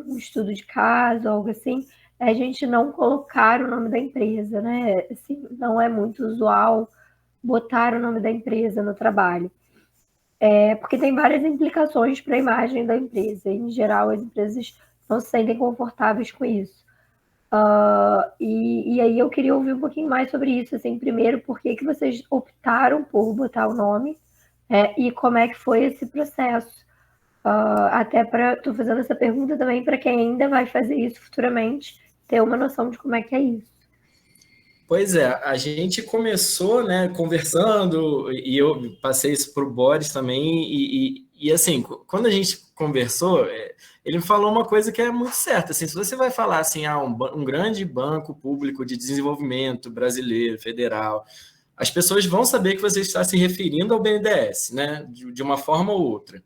um estudo de caso, algo assim, é a gente não colocar o nome da empresa, né? Assim, não é muito usual botar o nome da empresa no trabalho. Porque tem várias implicações para a imagem da empresa. Em geral, as empresas não se sentem confortáveis com isso. E aí eu queria ouvir um pouquinho mais sobre isso. Assim, primeiro, por que vocês optaram por botar o nome e como é que foi esse processo? Até estou fazendo essa pergunta também para quem ainda vai fazer isso futuramente, ter uma noção de como é que é isso. Pois é, a gente começou, né, conversando, e eu passei isso para o Boris também, e assim, quando a gente conversou, ele falou uma coisa que é muito certa, assim, se você vai falar assim, um grande banco público de desenvolvimento brasileiro, federal, as pessoas vão saber que você está se referindo ao BNDES, né, de uma forma ou outra.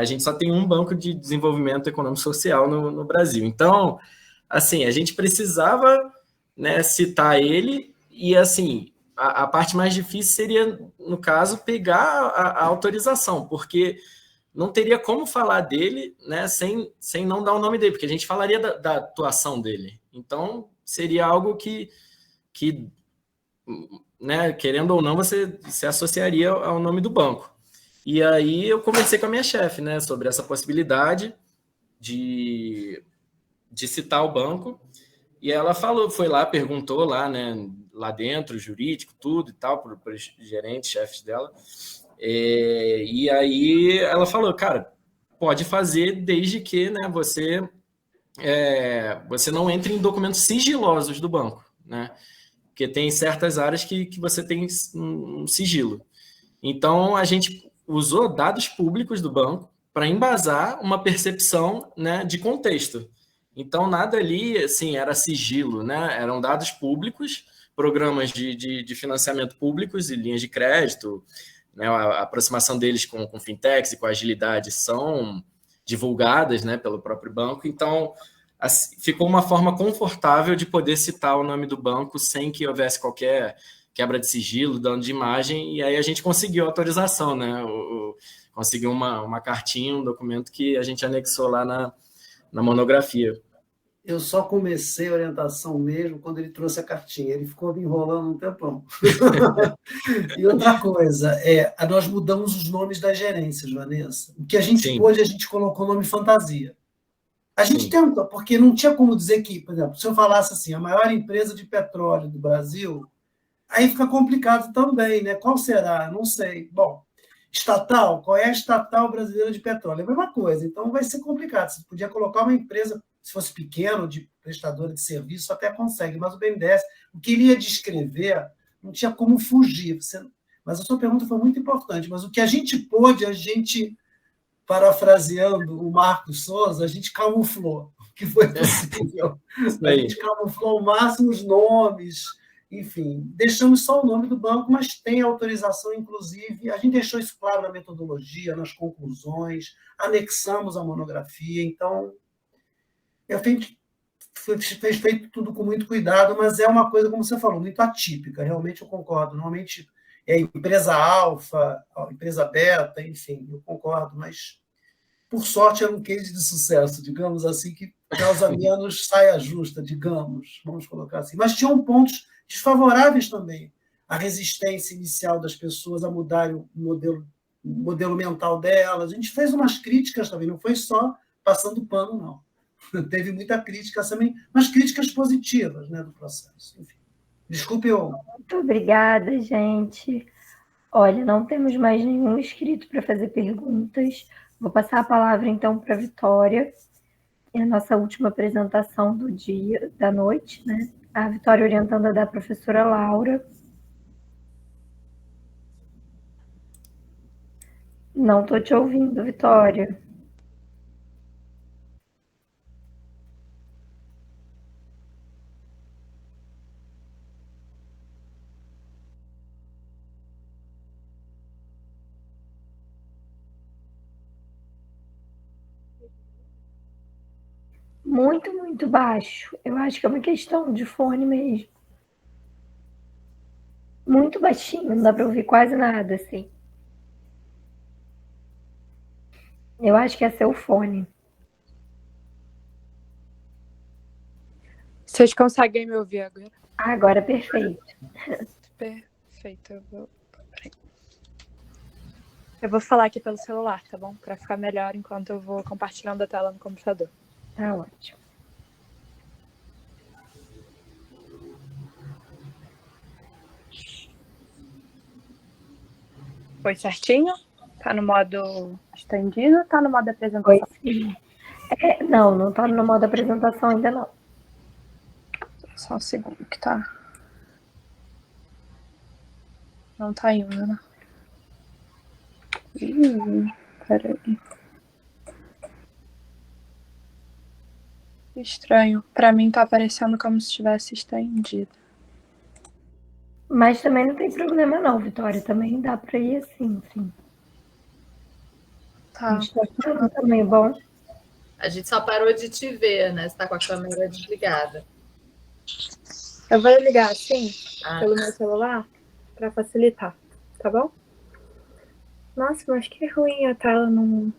A gente só tem um banco de desenvolvimento econômico e social no Brasil. Então, assim, a gente precisava, né, citar ele e, assim, a parte mais difícil seria, no caso, pegar a autorização, porque não teria como falar dele, né, sem não dar o nome dele, porque a gente falaria da atuação dele. Então, seria algo que né, querendo ou não, você se associaria ao nome do banco. E aí eu conversei com a minha chefe, né, sobre essa possibilidade de citar o banco. E ela falou, foi lá, perguntou lá, né, lá dentro, jurídico, tudo e tal, para os gerentes, chefes dela. E aí ela falou, cara, pode fazer desde que, né, você não entre em documentos sigilosos do banco, né? Porque tem certas áreas que você tem um sigilo. Então, a gente usou dados públicos do banco para embasar uma percepção, né, de contexto. Então, nada ali assim, era sigilo, né? Eram dados públicos, programas de financiamento públicos e linhas de crédito, né? A aproximação deles com fintechs e com agilidade são divulgadas, né, pelo próprio banco. Então, assim, ficou uma forma confortável de poder citar o nome do banco sem que houvesse qualquer quebra de sigilo, dano de imagem, e aí a gente conseguiu a autorização, né? Conseguiu uma cartinha, um documento que a gente anexou lá na monografia. Eu só comecei a orientação mesmo quando ele trouxe a cartinha. Ele ficou me enrolando um tempão. E outra coisa, nós mudamos os nomes das gerências, Vanessa. O que a gente pôde, a gente colocou o nome fantasia. A gente tentou, porque não tinha como dizer que, por exemplo, se eu falasse assim, a maior empresa de petróleo do Brasil, aí fica complicado também, né? Qual será? Não sei. Bom, estatal, qual é a estatal brasileira de petróleo? É a mesma coisa, então vai ser complicado. Você podia colocar uma empresa, se fosse pequeno, de prestadora de serviço, até consegue, mas o BNDES, o que ele ia descrever, não tinha como fugir. Mas a sua pergunta foi muito importante, mas o que a gente pôde, a gente, parafraseando o Marcos Souza, a gente camuflou, o que foi possível. A gente camuflou ao máximo os nomes, enfim, deixamos só o nome do banco, mas tem autorização, inclusive, a gente deixou isso claro na metodologia, nas conclusões, anexamos a monografia, então, eu tenho que fez feito tudo com muito cuidado, mas é uma coisa, como você falou, muito atípica, realmente eu concordo, normalmente é empresa alfa, empresa beta, enfim, eu concordo, mas, por sorte, era um case de sucesso, digamos assim, que causa menos saia justa, digamos, vamos colocar assim, mas tinham pontos desfavoráveis também. A resistência inicial das pessoas a mudarem o modelo mental delas. A gente fez umas críticas também, não foi só passando pano, não. Teve muita crítica também, mas críticas positivas, né, do processo. Enfim. Desculpe eu. Muito obrigada, gente. Olha, não temos mais nenhum inscrito para fazer perguntas. Vou passar a palavra, então, para a Vitória. É a nossa última apresentação do dia, da noite, né? A Vitória orientanda da professora Laura. Não estou te ouvindo, Vitória. Muito, muito baixo. Eu acho que é uma questão de fone mesmo. Muito baixinho, não dá para ouvir quase nada, assim. Eu acho que é seu fone. Vocês conseguem me ouvir agora? Agora, perfeito. Perfeito. Eu vou falar aqui pelo celular, tá bom? Para ficar melhor enquanto eu vou compartilhando a tela no computador. Tá ótimo. Foi certinho? Tá no modo estendido ou tá no modo apresentação? Sim. Não tá no modo apresentação ainda não. Só um segundo que tá. Não tá indo, né? Peraí. Estranho. Pra mim tá aparecendo como se tivesse estendido. Mas também não tem problema não, Vitória. Também dá para ir assim, sim. Tá. A gente tá com um tamanho bom. A gente só parou de te ver, né? Você tá com a câmera desligada. Eu vou ligar assim, pelo meu celular, pra facilitar, tá bom? Nossa, mas que ruim a tela não...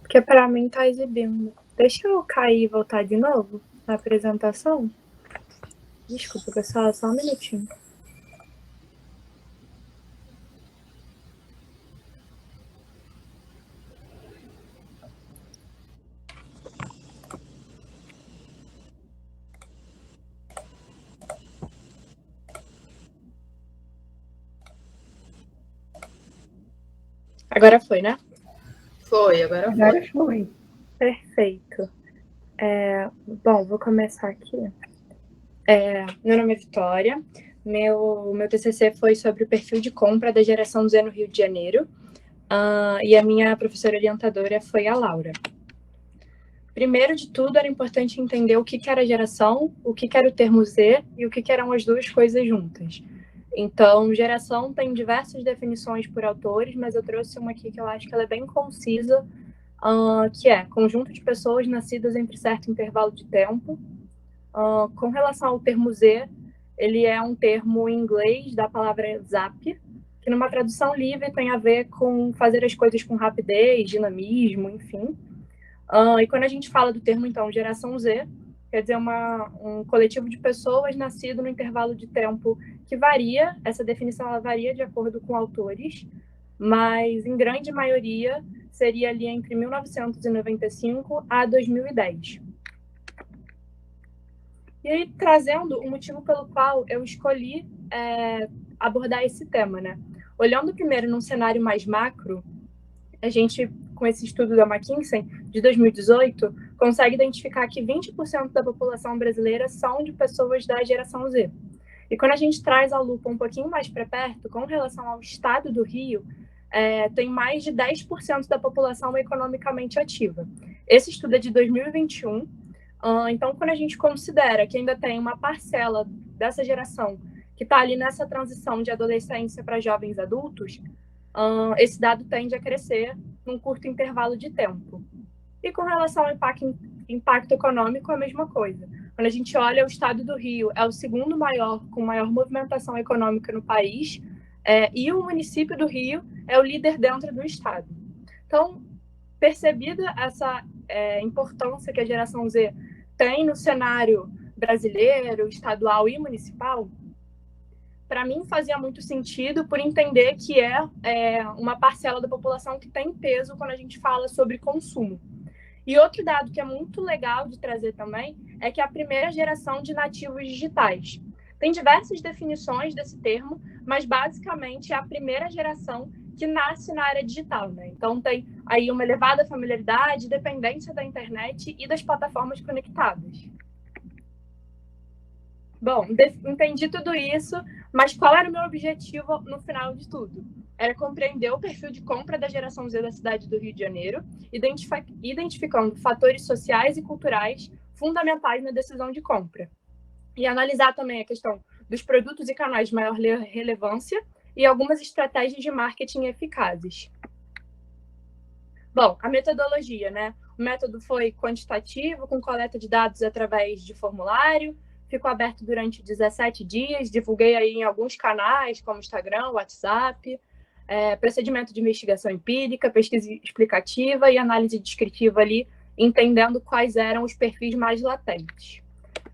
Porque pra mim tá exibindo. Deixa eu cair e voltar de novo na apresentação. Desculpa, pessoal, só um minutinho. Agora foi, né? Foi, agora foi. Agora foi. Perfeito. Bom, vou começar aqui. Meu nome é Vitória. Meu TCC foi sobre o perfil de compra da geração Z no Rio de Janeiro. E a minha professora orientadora foi a Laura. Primeiro de tudo, era importante entender o que era geração, o que era o termo Z e o que eram as duas coisas juntas. Então, geração tem diversas definições por autores, mas eu trouxe uma aqui que eu acho que ela é bem concisa, que é conjunto de pessoas nascidas entre certo intervalo de tempo. Com relação ao termo Z, ele é um termo em inglês da palavra zap, que numa tradução livre tem a ver com fazer as coisas com rapidez, dinamismo, enfim. E quando a gente fala do termo, então, geração Z, quer dizer um coletivo de pessoas nascido no intervalo de tempo que varia, essa definição ela varia de acordo com autores, mas em grande maioria seria ali entre 1995 a 2010. E aí, trazendo o motivo pelo qual eu escolhi abordar esse tema, né? Olhando primeiro num cenário mais macro, a gente, com esse estudo da McKinsey, de 2018, consegue identificar que 20% da população brasileira são de pessoas da geração Z. E quando a gente traz a lupa um pouquinho mais para perto, com relação ao estado do Rio, tem mais de 10% da população economicamente ativa. Esse estudo é de 2021, então quando a gente considera que ainda tem uma parcela dessa geração que está ali nessa transição de adolescência para jovens adultos, esse dado tende a crescer num curto intervalo de tempo. E com relação ao impacto econômico, a mesma coisa. Quando a gente olha, o estado do Rio é o segundo maior, com maior movimentação econômica no país, e o município do Rio é o líder dentro do estado. Então, percebida essa importância que a geração Z tem no cenário brasileiro, estadual e municipal, para mim fazia muito sentido por entender que é uma parcela da população que tem peso quando a gente fala sobre consumo. E outro dado que é muito legal de trazer também é que é a primeira geração de nativos digitais. Tem diversas definições desse termo, mas basicamente é a primeira geração que nasce na área digital, né? Então tem aí uma elevada familiaridade, dependência da internet e das plataformas conectadas. Bom, entendi tudo isso, mas qual era o meu objetivo no final de tudo? Era compreender o perfil de compra da geração Z da cidade do Rio de Janeiro, identificando fatores sociais e culturais fundamentais na decisão de compra. E analisar também a questão dos produtos e canais de maior relevância e algumas estratégias de marketing eficazes. Bom, a metodologia, né? O método foi quantitativo, com coleta de dados através de formulário, ficou aberto durante 17 dias, divulguei aí em alguns canais, como Instagram, WhatsApp, procedimento de investigação empírica, pesquisa explicativa e análise descritiva ali, entendendo quais eram os perfis mais latentes.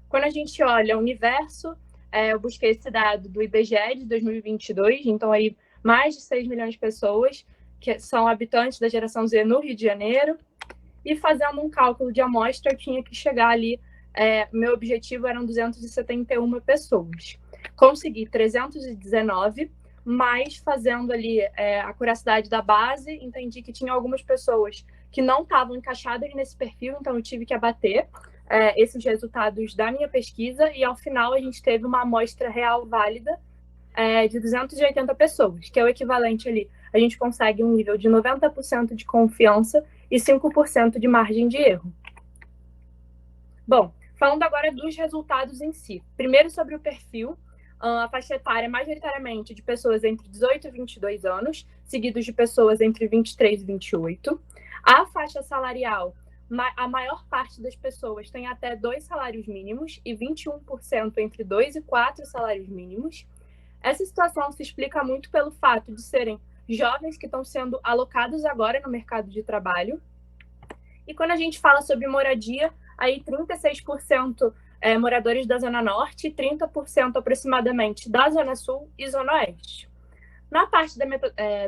Quando a gente olha o universo, eu busquei esse dado do IBGE de 2022, então aí mais de 6 milhões de pessoas que são habitantes da geração Z no Rio de Janeiro, e fazendo um cálculo de amostra, eu tinha que chegar ali, meu objetivo eram 271 pessoas. Consegui 319, mas fazendo ali a curiosidade da base, entendi que tinha algumas pessoas que não estavam encaixadas nesse perfil, então eu tive que abater esses resultados da minha pesquisa, e ao final a gente teve uma amostra real válida de 280 pessoas, que é o equivalente ali. A gente consegue um nível de 90% de confiança e 5% de margem de erro. Bom, falando agora dos resultados em si. Primeiro sobre o perfil, a faixa etária é majoritariamente de pessoas entre 18 e 22 anos, seguidos de pessoas entre 23 e 28. A faixa salarial, a maior parte das pessoas tem até 2 salários mínimos e 21% entre 2 e 4 salários mínimos. Essa situação se explica muito pelo fato de serem jovens que estão sendo alocados agora no mercado de trabalho. E quando a gente fala sobre moradia, aí 36% moradores da Zona Norte e 30% aproximadamente da Zona Sul e Zona Oeste. Na parte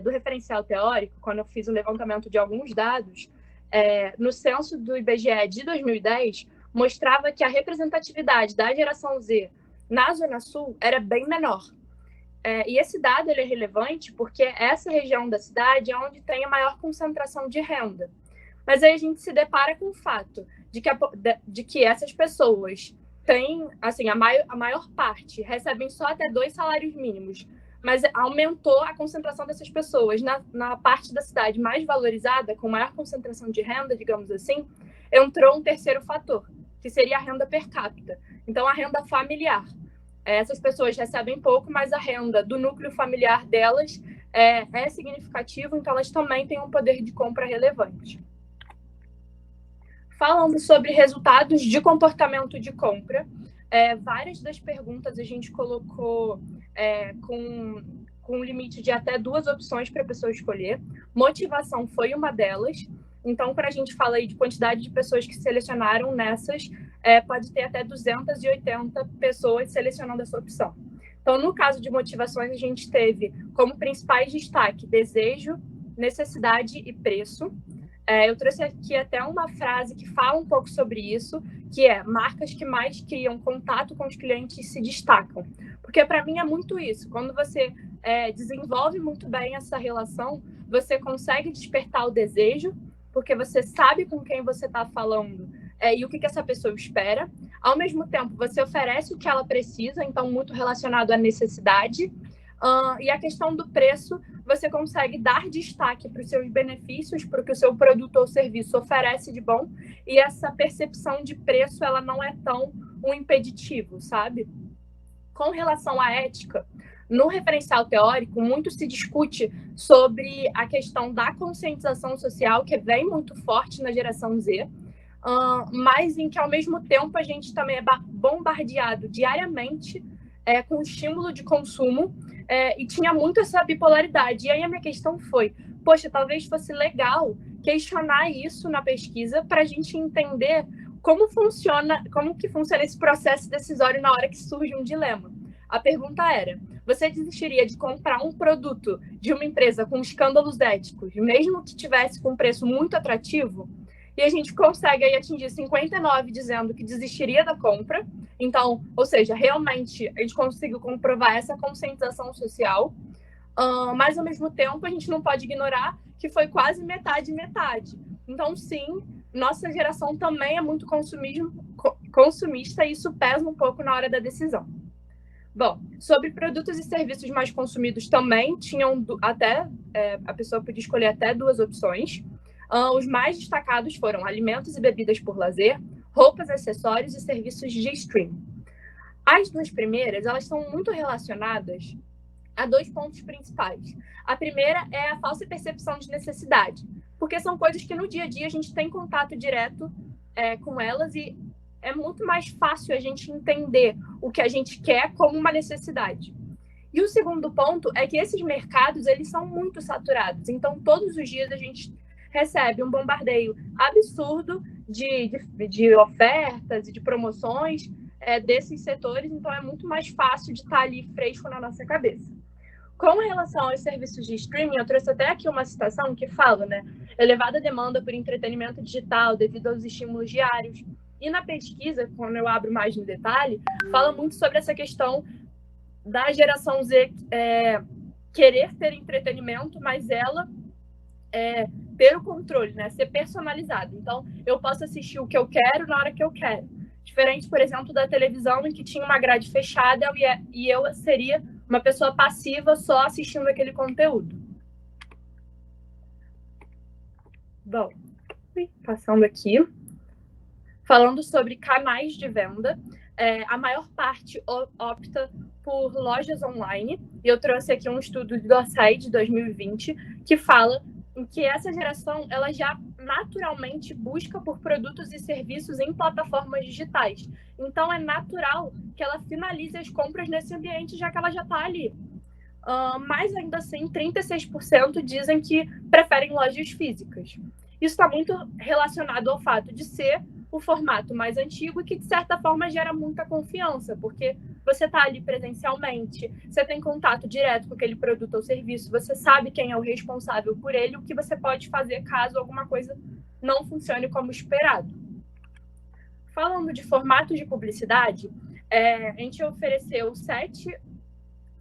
do referencial teórico, quando eu fiz o levantamento de alguns dados, no censo do IBGE de 2010, mostrava que a representatividade da geração Z na Zona Sul era bem menor. E esse dado ele é relevante porque essa região da cidade é onde tem a maior concentração de renda. Mas aí a gente se depara com o fato de que essas pessoas têm, assim, a maior parte recebem só até 2 salários mínimos, mas aumentou a concentração dessas pessoas na parte da cidade mais valorizada, com maior concentração de renda, digamos assim, entrou um terceiro fator, que seria a renda per capita. Então, a renda familiar. Essas pessoas recebem pouco, mas a renda do núcleo familiar delas é significativa, então elas também têm um poder de compra relevante. Falando sobre resultados de comportamento de compra, várias das perguntas a gente colocou com um limite de até 2 opções para a pessoa escolher. Motivação foi uma delas. Então, quando a gente fala aí de quantidade de pessoas que selecionaram nessas, pode ter até 280 pessoas selecionando essa opção. Então, no caso de motivações, a gente teve como principais destaque desejo, necessidade e preço. Eu trouxe aqui até uma frase que fala um pouco sobre isso, que é: marcas que mais criam contato com os clientes se destacam. Porque para mim é muito isso. Quando você desenvolve muito bem essa relação, você consegue despertar o desejo, porque você sabe com quem você está falando e o que essa pessoa espera. Ao mesmo tempo, você oferece o que ela precisa, então muito relacionado à necessidade. E a questão do preço, você consegue dar destaque para os seus benefícios, para o que o seu produto ou serviço oferece de bom, e essa percepção de preço, ela não é tão um impeditivo, sabe? Com relação à ética, no referencial teórico, muito se discute sobre a questão da conscientização social, que vem muito forte na geração Z, mas em que, ao mesmo tempo, a gente também é bombardeado diariamente com estímulo de consumo, e tinha muito essa bipolaridade. E aí a minha questão foi, poxa, talvez fosse legal questionar isso na pesquisa para a gente entender como que funciona esse processo decisório na hora que surge um dilema. A pergunta era: você desistiria de comprar um produto de uma empresa com escândalos éticos, mesmo que tivesse com um preço muito atrativo? E a gente consegue aí atingir 59 dizendo que desistiria da compra. Então, ou seja, realmente a gente conseguiu comprovar essa conscientização social, mas ao mesmo tempo a gente não pode ignorar que foi quase metade. Então, sim, nossa geração também é muito consumista e isso pesa um pouco na hora da decisão. Bom, sobre produtos e serviços mais consumidos também, a pessoa podia escolher até 2 opções. Os mais destacados foram alimentos e bebidas por lazer, roupas, acessórios e serviços de streaming. As 2 primeiras, elas estão muito relacionadas a 2 pontos principais. A primeira é a falsa percepção de necessidade, porque são coisas que no dia a dia a gente tem contato direto com elas e é muito mais fácil a gente entender o que a gente quer como uma necessidade. E o segundo ponto é que esses mercados, eles são muito saturados. Então, todos os dias a gente recebe um bombardeio absurdo de ofertas e de promoções desses setores, então é muito mais fácil de estar ali fresco na nossa cabeça. Com relação aos serviços de streaming, eu trouxe até aqui uma citação que fala, elevada demanda por entretenimento digital devido aos estímulos diários. E na pesquisa, quando eu abro mais no detalhe, fala muito sobre essa questão da geração Z querer ter entretenimento, mas ela ter o controle, ser personalizado. Então, eu posso assistir o que eu quero na hora que eu quero. Diferente, por exemplo, da televisão, em que tinha uma grade fechada e eu seria uma pessoa passiva só assistindo aquele conteúdo. Bom, passando aqui. Falando sobre canais de venda, a maior parte opta por lojas online. E eu trouxe aqui um estudo do Dorsey de 2020 que fala que essa geração ela já naturalmente busca por produtos e serviços em plataformas digitais. Então, é natural que ela finalize as compras nesse ambiente, já que ela já está ali. Mas, ainda assim, 36% dizem que preferem lojas físicas. Isso está muito relacionado ao fato de ser o formato mais antigo e que, de certa forma, gera muita confiança, porque você está ali presencialmente, você tem contato direto com aquele produto ou serviço, você sabe quem é o responsável por ele, o que você pode fazer caso alguma coisa não funcione como esperado. Falando de formatos de publicidade, a gente ofereceu 7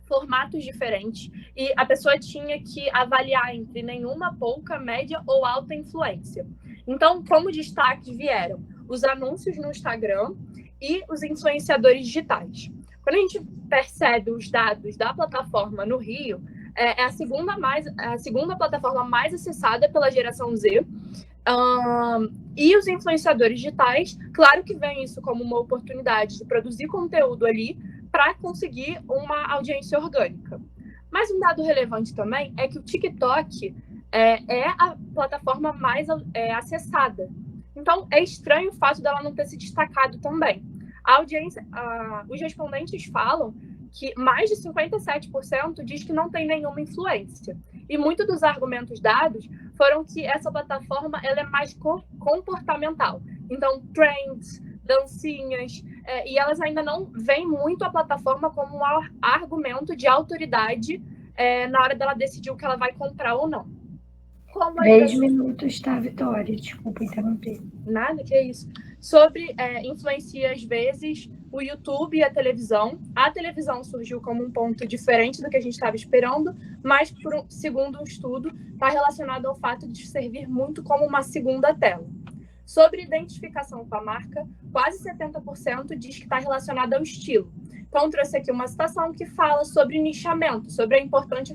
formatos diferentes, e a pessoa tinha que avaliar entre nenhuma, pouca, média ou alta influência. Então, como destaques vieram os anúncios no Instagram e os influenciadores digitais. Quando a gente percebe os dados da plataforma no Rio, é a segunda plataforma mais acessada pela geração Z. E os influenciadores digitais, claro que vem isso como uma oportunidade de produzir conteúdo ali para conseguir uma audiência orgânica. Mas um dado relevante também é que o TikTok é a plataforma mais acessada. Então, é estranho o fato dela não ter se destacado também. A audiência, os respondentes falam que mais de 57% diz que não tem nenhuma influência. E muitos dos argumentos dados foram que essa plataforma ela é mais comportamental. Então, trends, dancinhas, e elas ainda não veem muito a plataforma como um argumento de autoridade na hora dela decidir o que ela vai comprar ou não. 3 minutos, tá, Vitória? Desculpa interromper. Nada, que é isso. Sobre influencia, às vezes, o YouTube e a televisão. A televisão surgiu como um ponto diferente do que a gente estava esperando, mas, segundo um estudo, está relacionado ao fato de servir muito como uma segunda tela. Sobre identificação com a marca, quase 70% diz que está relacionado ao estilo. Então, trouxe aqui uma citação que fala sobre nichamento, sobre a importância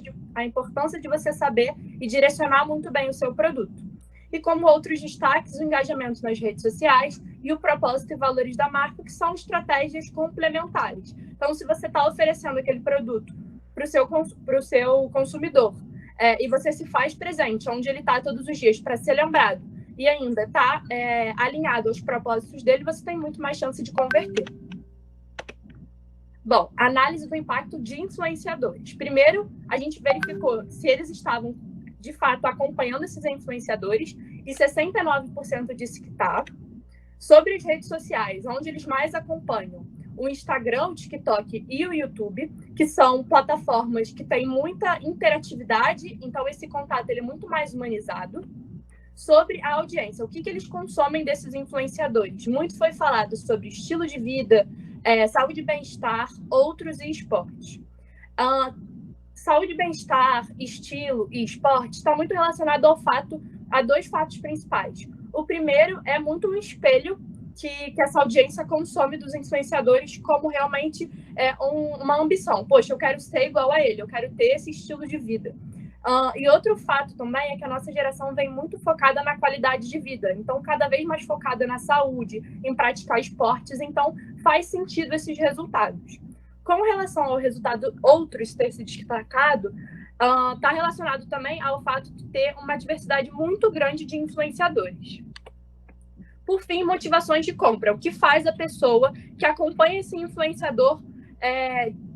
de você saber e direcionar muito bem o seu produto. E como outros destaques, o engajamento nas redes sociais e o propósito e valores da marca, que são estratégias complementares. Então, se você está oferecendo aquele produto para o seu consumidor e você se faz presente onde ele está todos os dias para ser lembrado e ainda está alinhado aos propósitos dele, você tem muito mais chance de converter. Bom, análise do impacto de influenciadores. Primeiro, a gente verificou se eles estavam, de fato, acompanhando esses influenciadores, e 69% disse que está. Sobre as redes sociais, onde eles mais acompanham, o Instagram, o TikTok e o YouTube, que são plataformas que têm muita interatividade, então esse contato ele é muito mais humanizado. Sobre a audiência, o que eles consomem desses influenciadores? Muito foi falado sobre estilo de vida, saúde e bem-estar, outros e esportes. Saúde, bem-estar, estilo e esporte está muito relacionado a 2 fatos principais. O primeiro é muito um espelho que essa audiência consome dos influenciadores como realmente uma ambição. Poxa, eu quero ser igual a ele, eu quero ter esse estilo de vida. E outro fato também é que a nossa geração vem muito focada na qualidade de vida. Então, cada vez mais focada na saúde, em praticar esportes. Então, faz sentido esses resultados. Com relação ao resultado outros ter se destacado, está relacionado também ao fato de ter uma diversidade muito grande de influenciadores. Por fim, motivações de compra. O que faz a pessoa que acompanha esse influenciador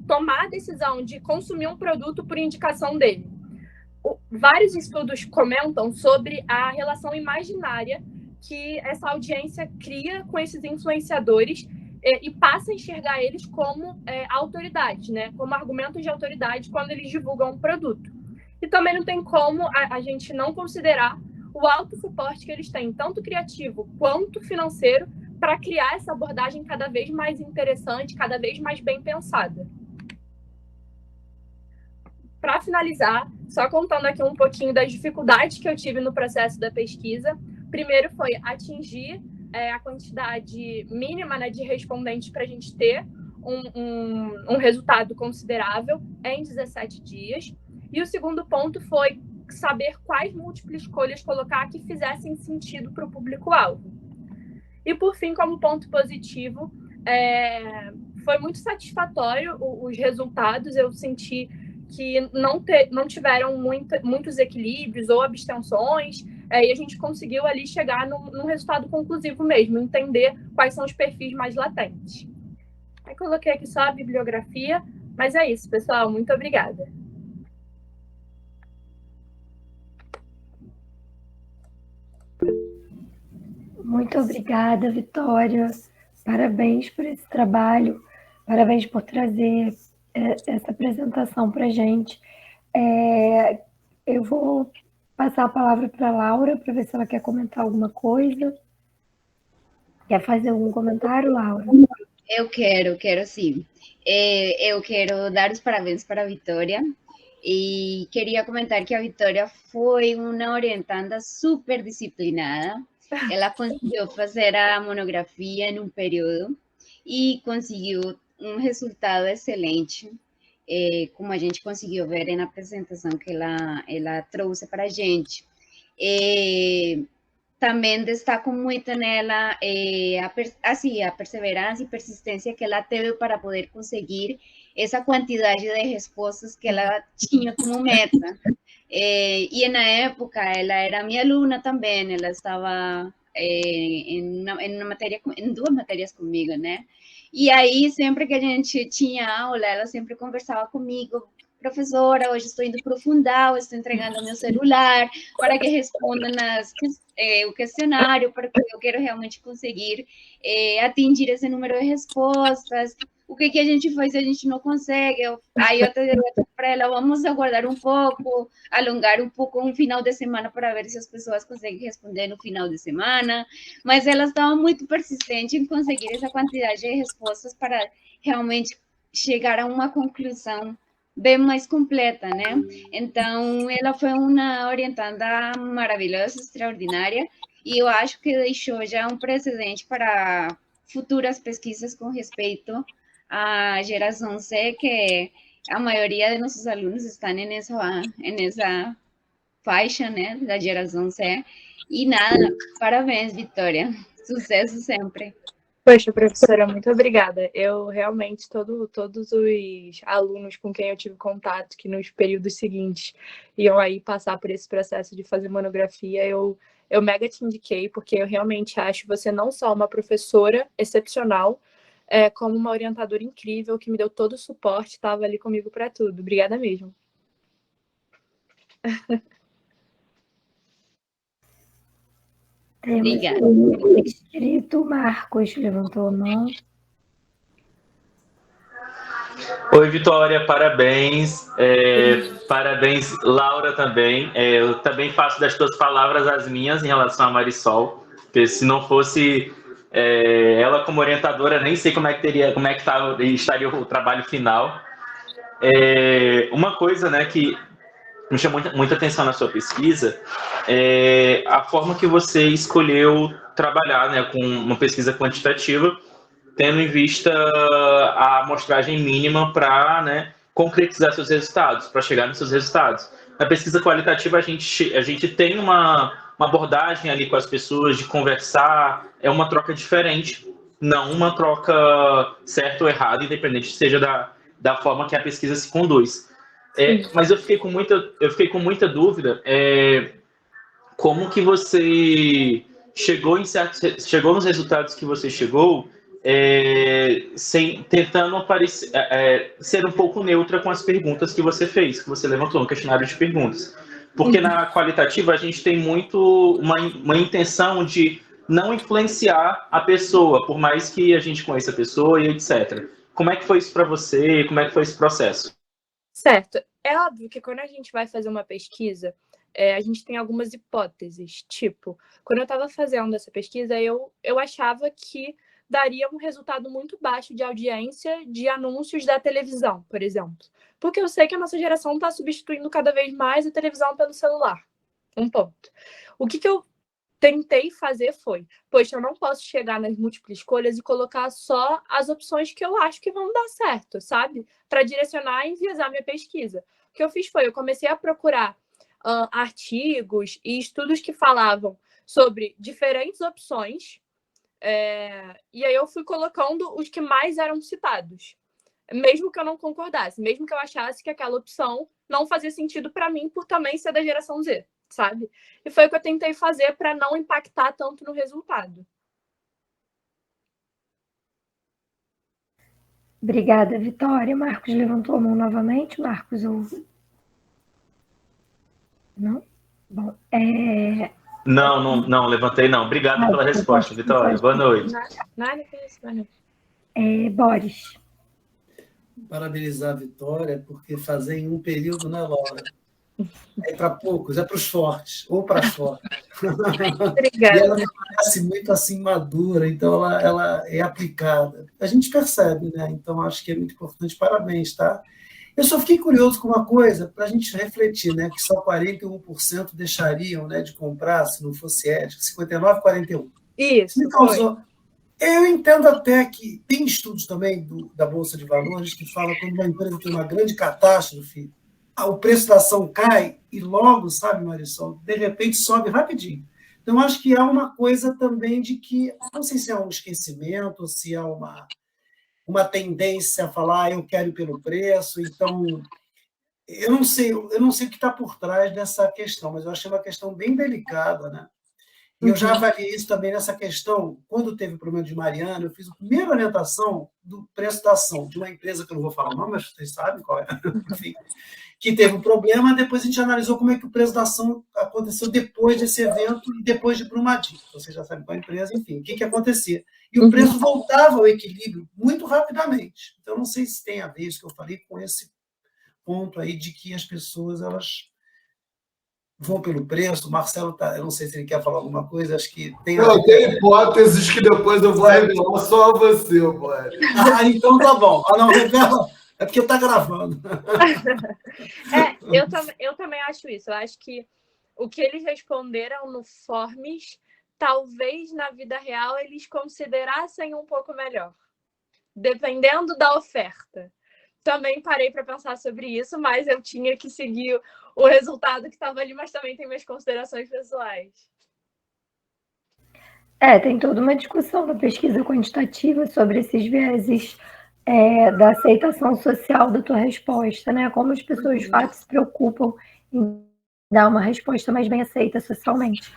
tomar a decisão de consumir um produto por indicação dele? Vários estudos comentam sobre a relação imaginária que essa audiência cria com esses influenciadores e passa a enxergar eles como autoridade, né? Como argumentos de autoridade quando eles divulgam um produto. E também não tem como a gente não considerar o alto suporte que eles têm, tanto criativo quanto financeiro, para criar essa abordagem cada vez mais interessante, cada vez mais bem pensada. Para finalizar, só contando aqui um pouquinho das dificuldades que eu tive no processo da pesquisa. Primeiro foi atingir a quantidade mínima, né, de respondentes para a gente ter um resultado considerável em 17 dias. E o segundo ponto foi saber quais múltiplas escolhas colocar que fizessem sentido para o público-alvo. E, por fim, como ponto positivo, foi muito satisfatório os resultados. Eu senti que não tiveram muitos equilíbrios ou abstenções, e a gente conseguiu ali chegar num resultado conclusivo mesmo, entender quais são os perfis mais latentes. Aí coloquei aqui só a bibliografia, mas é isso, pessoal. Muito obrigada. Muito obrigada, Vitória. Parabéns por esse trabalho, parabéns por trazer essa apresentação para a gente. Eu vou passar a palavra para a Laura, para ver se ela quer comentar alguma coisa. Quer fazer algum comentário, Laura? Eu quero sim. Eu quero dar os parabéns para a Vitória e queria comentar que a Vitória foi uma orientanda super disciplinada. Ela conseguiu fazer a monografia em um período e conseguiu um resultado excelente, como a gente conseguiu ver na apresentação que ela trouxe para a gente. Também destaco muito nela a perseverança e persistência que ela teve para poder conseguir essa quantidade de respostas que ela tinha como meta. E na época ela era minha aluna também, ela estava em duas matérias comigo, né? E aí, sempre que a gente tinha aula, ela sempre conversava comigo: professora, hoje estou indo para o fundal, estou entregando meu celular para que respondam o questionário, porque eu quero realmente conseguir atingir esse número de respostas. O que a gente faz se a gente não consegue? Aí eu te digo para ela: vamos aguardar um pouco, alongar um pouco um final de semana para ver se as pessoas conseguem responder no final de semana. Mas ela estava muito persistente em conseguir essa quantidade de respostas para realmente chegar a uma conclusão bem mais completa, né? Então, ela foi uma orientanda maravilhosa, extraordinária, e eu acho que deixou já um precedente para futuras pesquisas com respeito à geração C, que a maioria de nossos alunos estão nessa faixa, né, da geração C. E nada, parabéns, Vitória. Sucesso sempre. Poxa, professora, muito obrigada. Eu realmente, todos os alunos com quem eu tive contato, que nos períodos seguintes iam aí passar por esse processo de fazer monografia, eu mega te indiquei, porque eu realmente acho você não só uma professora excepcional, como uma orientadora incrível, que me deu todo o suporte, estava ali comigo para tudo. Obrigada mesmo. Obrigada. Escrito, Marcos levantou a mão. Oi, Vitória, parabéns. Parabéns, Laura, também. Eu também faço das tuas palavras as minhas em relação a Marisol, porque se não fosse ela como orientadora, nem sei como é que estaria o trabalho final. Uma coisa, né, que me chamou muita atenção na sua pesquisa é a forma que você escolheu trabalhar, né, com uma pesquisa quantitativa, tendo em vista a amostragem mínima para, né, concretizar seus resultados, para chegar nos seus resultados. Na pesquisa qualitativa, a gente tem uma abordagem ali com as pessoas, de conversar, é uma troca diferente, não uma troca certo ou errado, independente seja da forma que a pesquisa se conduz. Mas eu fiquei com muita dúvida, como que você chegou nos resultados que você chegou, tentando ser um pouco neutra com as perguntas que você fez, que você levantou no questionário de perguntas. Porque na qualitativa a gente tem muito uma intenção de não influenciar a pessoa, por mais que a gente conheça a pessoa e etc. Como é que foi isso para você? Como é que foi esse processo? Certo. É óbvio que quando a gente vai fazer uma pesquisa, a gente tem algumas hipóteses. Tipo, quando eu estava fazendo essa pesquisa, eu achava que daria um resultado muito baixo de audiência de anúncios da televisão, por exemplo. Porque eu sei que a nossa geração está substituindo cada vez mais a televisão pelo celular. Um ponto. O que eu tentei fazer foi: poxa, eu não posso chegar nas múltiplas escolhas e colocar só as opções que eu acho que vão dar certo, sabe? Para direcionar e enviesar minha pesquisa. O que eu fiz foi: eu comecei a procurar artigos e estudos que falavam sobre diferentes opções, e aí eu fui colocando os que mais eram citados, mesmo que eu não concordasse, mesmo que eu achasse que aquela opção não fazia sentido para mim, por também ser da geração Z, sabe? E foi o que eu tentei fazer para não impactar tanto no resultado. Obrigada, Vitória. Marcos levantou a mão novamente. Marcos, não? Bom, Não, levantei não. Obrigado pela resposta, Vitória. Boa noite. Nada que isso, mano. Boris. Parabenizar a Vitória, porque fazer em um período, né, Laura? É para poucos, é para os fortes, ou para as fortes. Obrigada. E ela me parece muito assim madura, então ela é aplicada. A gente percebe, né? Então acho que é muito importante. Parabéns, tá? Eu só fiquei curioso com uma coisa, para a gente refletir, né? Que só 41% deixariam, né, de comprar se não fosse ético, 59, 41. Isso, Me causou. Eu entendo até que tem estudos também da Bolsa de Valores que falam que quando uma empresa tem uma grande catástrofe, o preço da ação cai e logo, sabe, Marisol, de repente sobe rapidinho. Então, acho que há uma coisa também de que, não sei se é um esquecimento, se é uma tendência a falar, eu quero ir pelo preço, então, eu não sei o que está por trás dessa questão, mas eu achei uma questão bem delicada, né? E eu já avaliei isso também nessa questão, quando teve o problema de Mariana, eu fiz a primeira orientação do preço da ação de uma empresa que eu não vou falar o nome, mas vocês sabem qual é, enfim, que teve um problema, depois a gente analisou como é que o preço da ação aconteceu depois desse evento e depois de Brumadinho. Vocês já sabem qual é a empresa, enfim, o que acontecia. E o preço voltava ao equilíbrio muito rapidamente. Então, não sei se tem a ver isso que eu falei com esse ponto aí de que as pessoas, elas vão pelo preço. O Marcelo, eu não sei se ele quer falar alguma coisa, acho que tem... Não, tem hipóteses que depois eu vou revelar só a você, Mário. Então tá bom. Não, revela... É porque está gravando. Eu também acho isso. Eu acho que o que eles responderam no Forms, talvez na vida real eles considerassem um pouco melhor, dependendo da oferta. Também parei para pensar sobre isso, mas eu tinha que seguir o resultado que estava ali, mas também tem minhas considerações pessoais. Tem toda uma discussão da pesquisa quantitativa sobre esses vieses da aceitação social da tua resposta, né? Como as pessoas de fato se preocupam em dar uma resposta mais bem aceita socialmente.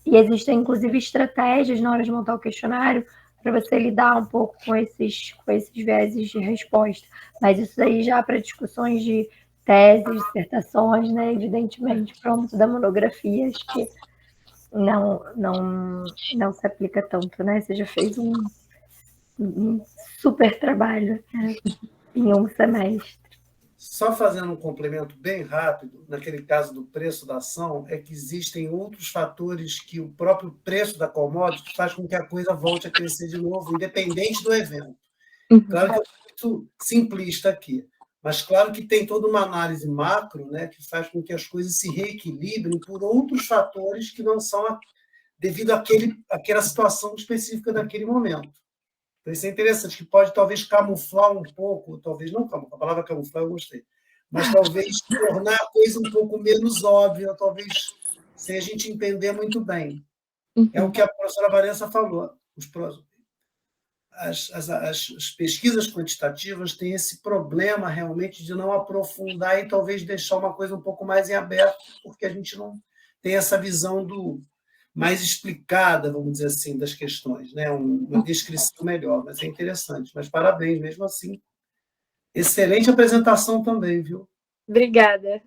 E existem, inclusive, estratégias na hora de montar o questionário para você lidar um pouco com esses vieses de resposta. Mas isso aí já para discussões de teses, dissertações, né? Evidentemente, para o âmbito da monografia, acho que não se aplica tanto, né? Você já fez um super trabalho, né, em um semestre. Só fazendo um complemento bem rápido, naquele caso do preço da ação, é que existem outros fatores que o próprio preço da commodity faz com que a coisa volte a crescer de novo, independente do evento. Claro que eu sou muito simplista aqui, mas claro que tem toda uma análise macro, né, que faz com que as coisas se reequilibrem por outros fatores que não são devido àquela situação específica daquele momento. Então, isso é interessante, que pode talvez camuflar um pouco, talvez não camuflar, a palavra camuflar eu gostei, mas talvez tornar a coisa um pouco menos óbvia, talvez sem a gente entender muito bem. É o que a professora Vanessa falou. As pesquisas quantitativas têm esse problema realmente de não aprofundar e talvez deixar uma coisa um pouco mais em aberto, porque a gente não tem essa visão mais explicada, vamos dizer assim, das questões, né? Uma descrição melhor, mas é interessante. Mas parabéns, mesmo assim. Excelente apresentação também, viu? Obrigada.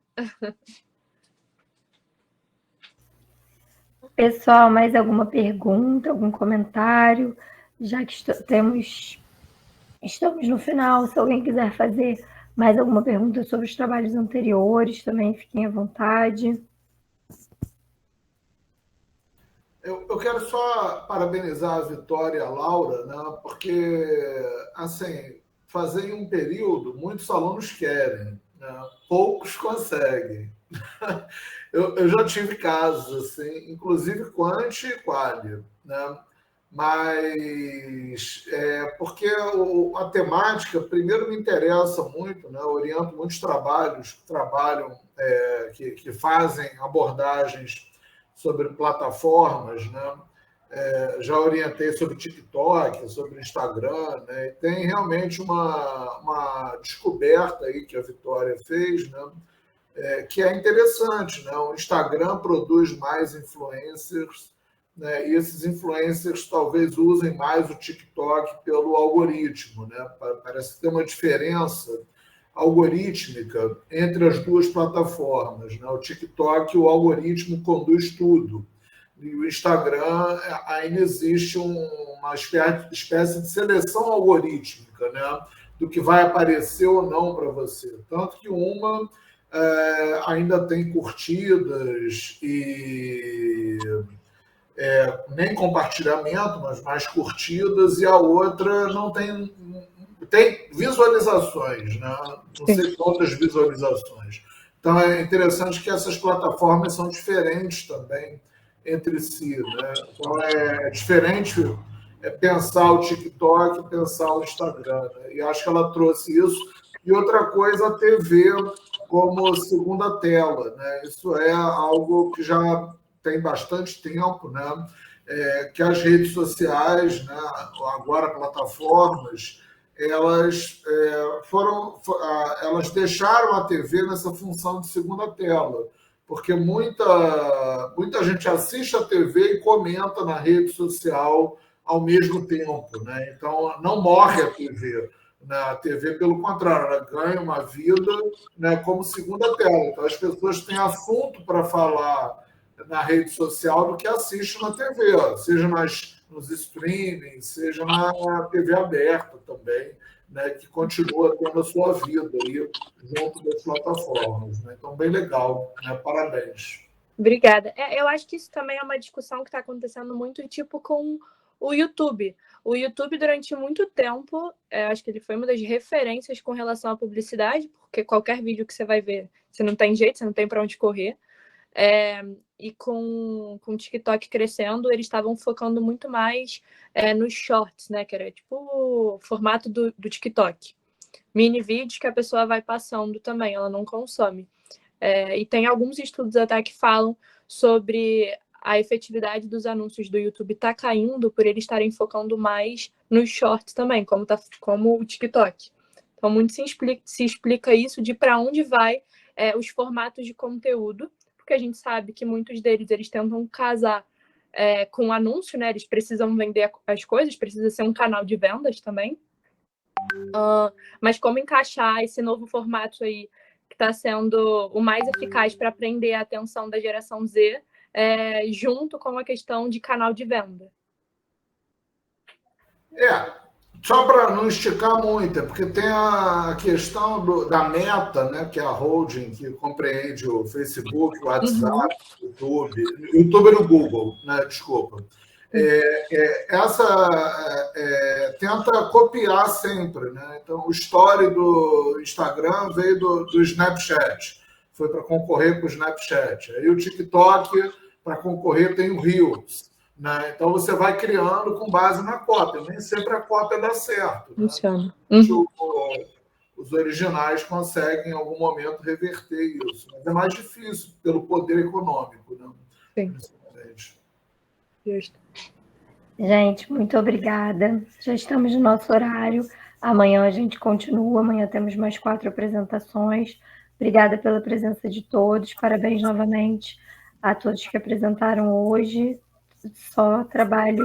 Pessoal, mais alguma pergunta, algum comentário? Já que estamos no final, se alguém quiser fazer mais alguma pergunta sobre os trabalhos anteriores, também fiquem à vontade. Eu quero só parabenizar a Vitória e a Laura, né, porque, assim, fazer em um período, muitos alunos querem, né, poucos conseguem. Eu já tive casos, assim, inclusive quant e quali, né, mas porque a temática, primeiro, me interessa muito, né, eu oriento muitos trabalhos que trabalham, que fazem abordagens sobre plataformas, né? Já orientei sobre TikTok, sobre Instagram, né? E tem realmente uma descoberta aí que a Vitória fez, né? Que é interessante, né? O Instagram produz mais influencers, né? E esses influencers talvez usem mais o TikTok pelo algoritmo, né? Parece ter uma diferença algorítmica entre as duas plataformas, né? O TikTok, o algoritmo conduz tudo. E o Instagram ainda existe uma espécie de seleção algorítmica, né? Do que vai aparecer ou não para você. Tanto que uma ainda tem curtidas e nem compartilhamento, mas mais curtidas, e a outra não tem visualizações, né? Não sei quantas visualizações. Então é interessante que essas plataformas são diferentes também entre si, né? Então é diferente pensar o TikTok, pensar o Instagram, né? E acho que ela trouxe isso. E outra coisa, a TV como segunda tela, né? Isso é algo que já tem bastante tempo, né? Que as redes sociais, né? Agora plataformas, elas elas deixaram a TV nessa função de segunda tela, porque muita gente assiste a TV e comenta na rede social ao mesmo tempo, né? Então não morre a TV. Na TV, pelo contrário, ela ganha uma vida, né, como segunda tela. Então, as pessoas têm assunto para falar na rede social do que assistem na TV, ó, seja nos streamings, seja na TV aberta também, né, que continua tendo a sua vida aí junto das plataformas. Né? Então, bem legal, né? Parabéns. Obrigada. Eu acho que isso também é uma discussão que está acontecendo muito tipo com o YouTube. O YouTube, durante muito tempo, acho que ele foi uma das referências com relação à publicidade, porque qualquer vídeo que você vai ver, você não tem jeito, você não tem para onde correr. E com o TikTok crescendo, eles estavam focando muito mais nos shorts, né? Que era tipo o formato do TikTok. Mini vídeos que a pessoa vai passando também, ela não consome. E tem alguns estudos até que falam sobre a efetividade dos anúncios do YouTube tá caindo por eles estarem focando mais nos shorts também, como o TikTok. Então, muito se explica isso de para onde vai os formatos de conteúdo, porque a gente sabe que muitos deles eles tentam casar com o anúncio, né? Eles precisam vender as coisas, precisa ser um canal de vendas também. Mas como encaixar esse novo formato aí, que está sendo o mais eficaz para prender a atenção da geração Z, junto com a questão de canal de venda. Só para não esticar muito, porque tem a questão da Meta, né, que é a holding que compreende o Facebook, o WhatsApp, o YouTube e o Google, né, desculpa. Tenta copiar sempre, né? Então, o story do Instagram veio do Snapchat, foi para concorrer com o Snapchat. Aí o TikTok, para concorrer, tem o Reels. Né? Então, você vai criando com base na cópia. Nem sempre a cópia dá certo. Né? Funciona. Os originais conseguem, em algum momento, reverter isso. Mas é mais difícil pelo poder econômico. Né? Sim. Justo. Gente, muito obrigada. Já estamos no nosso horário. Amanhã a gente continua. Amanhã temos mais 4 apresentações. Obrigada pela presença de todos. Parabéns novamente a todos que apresentaram hoje. Só trabalho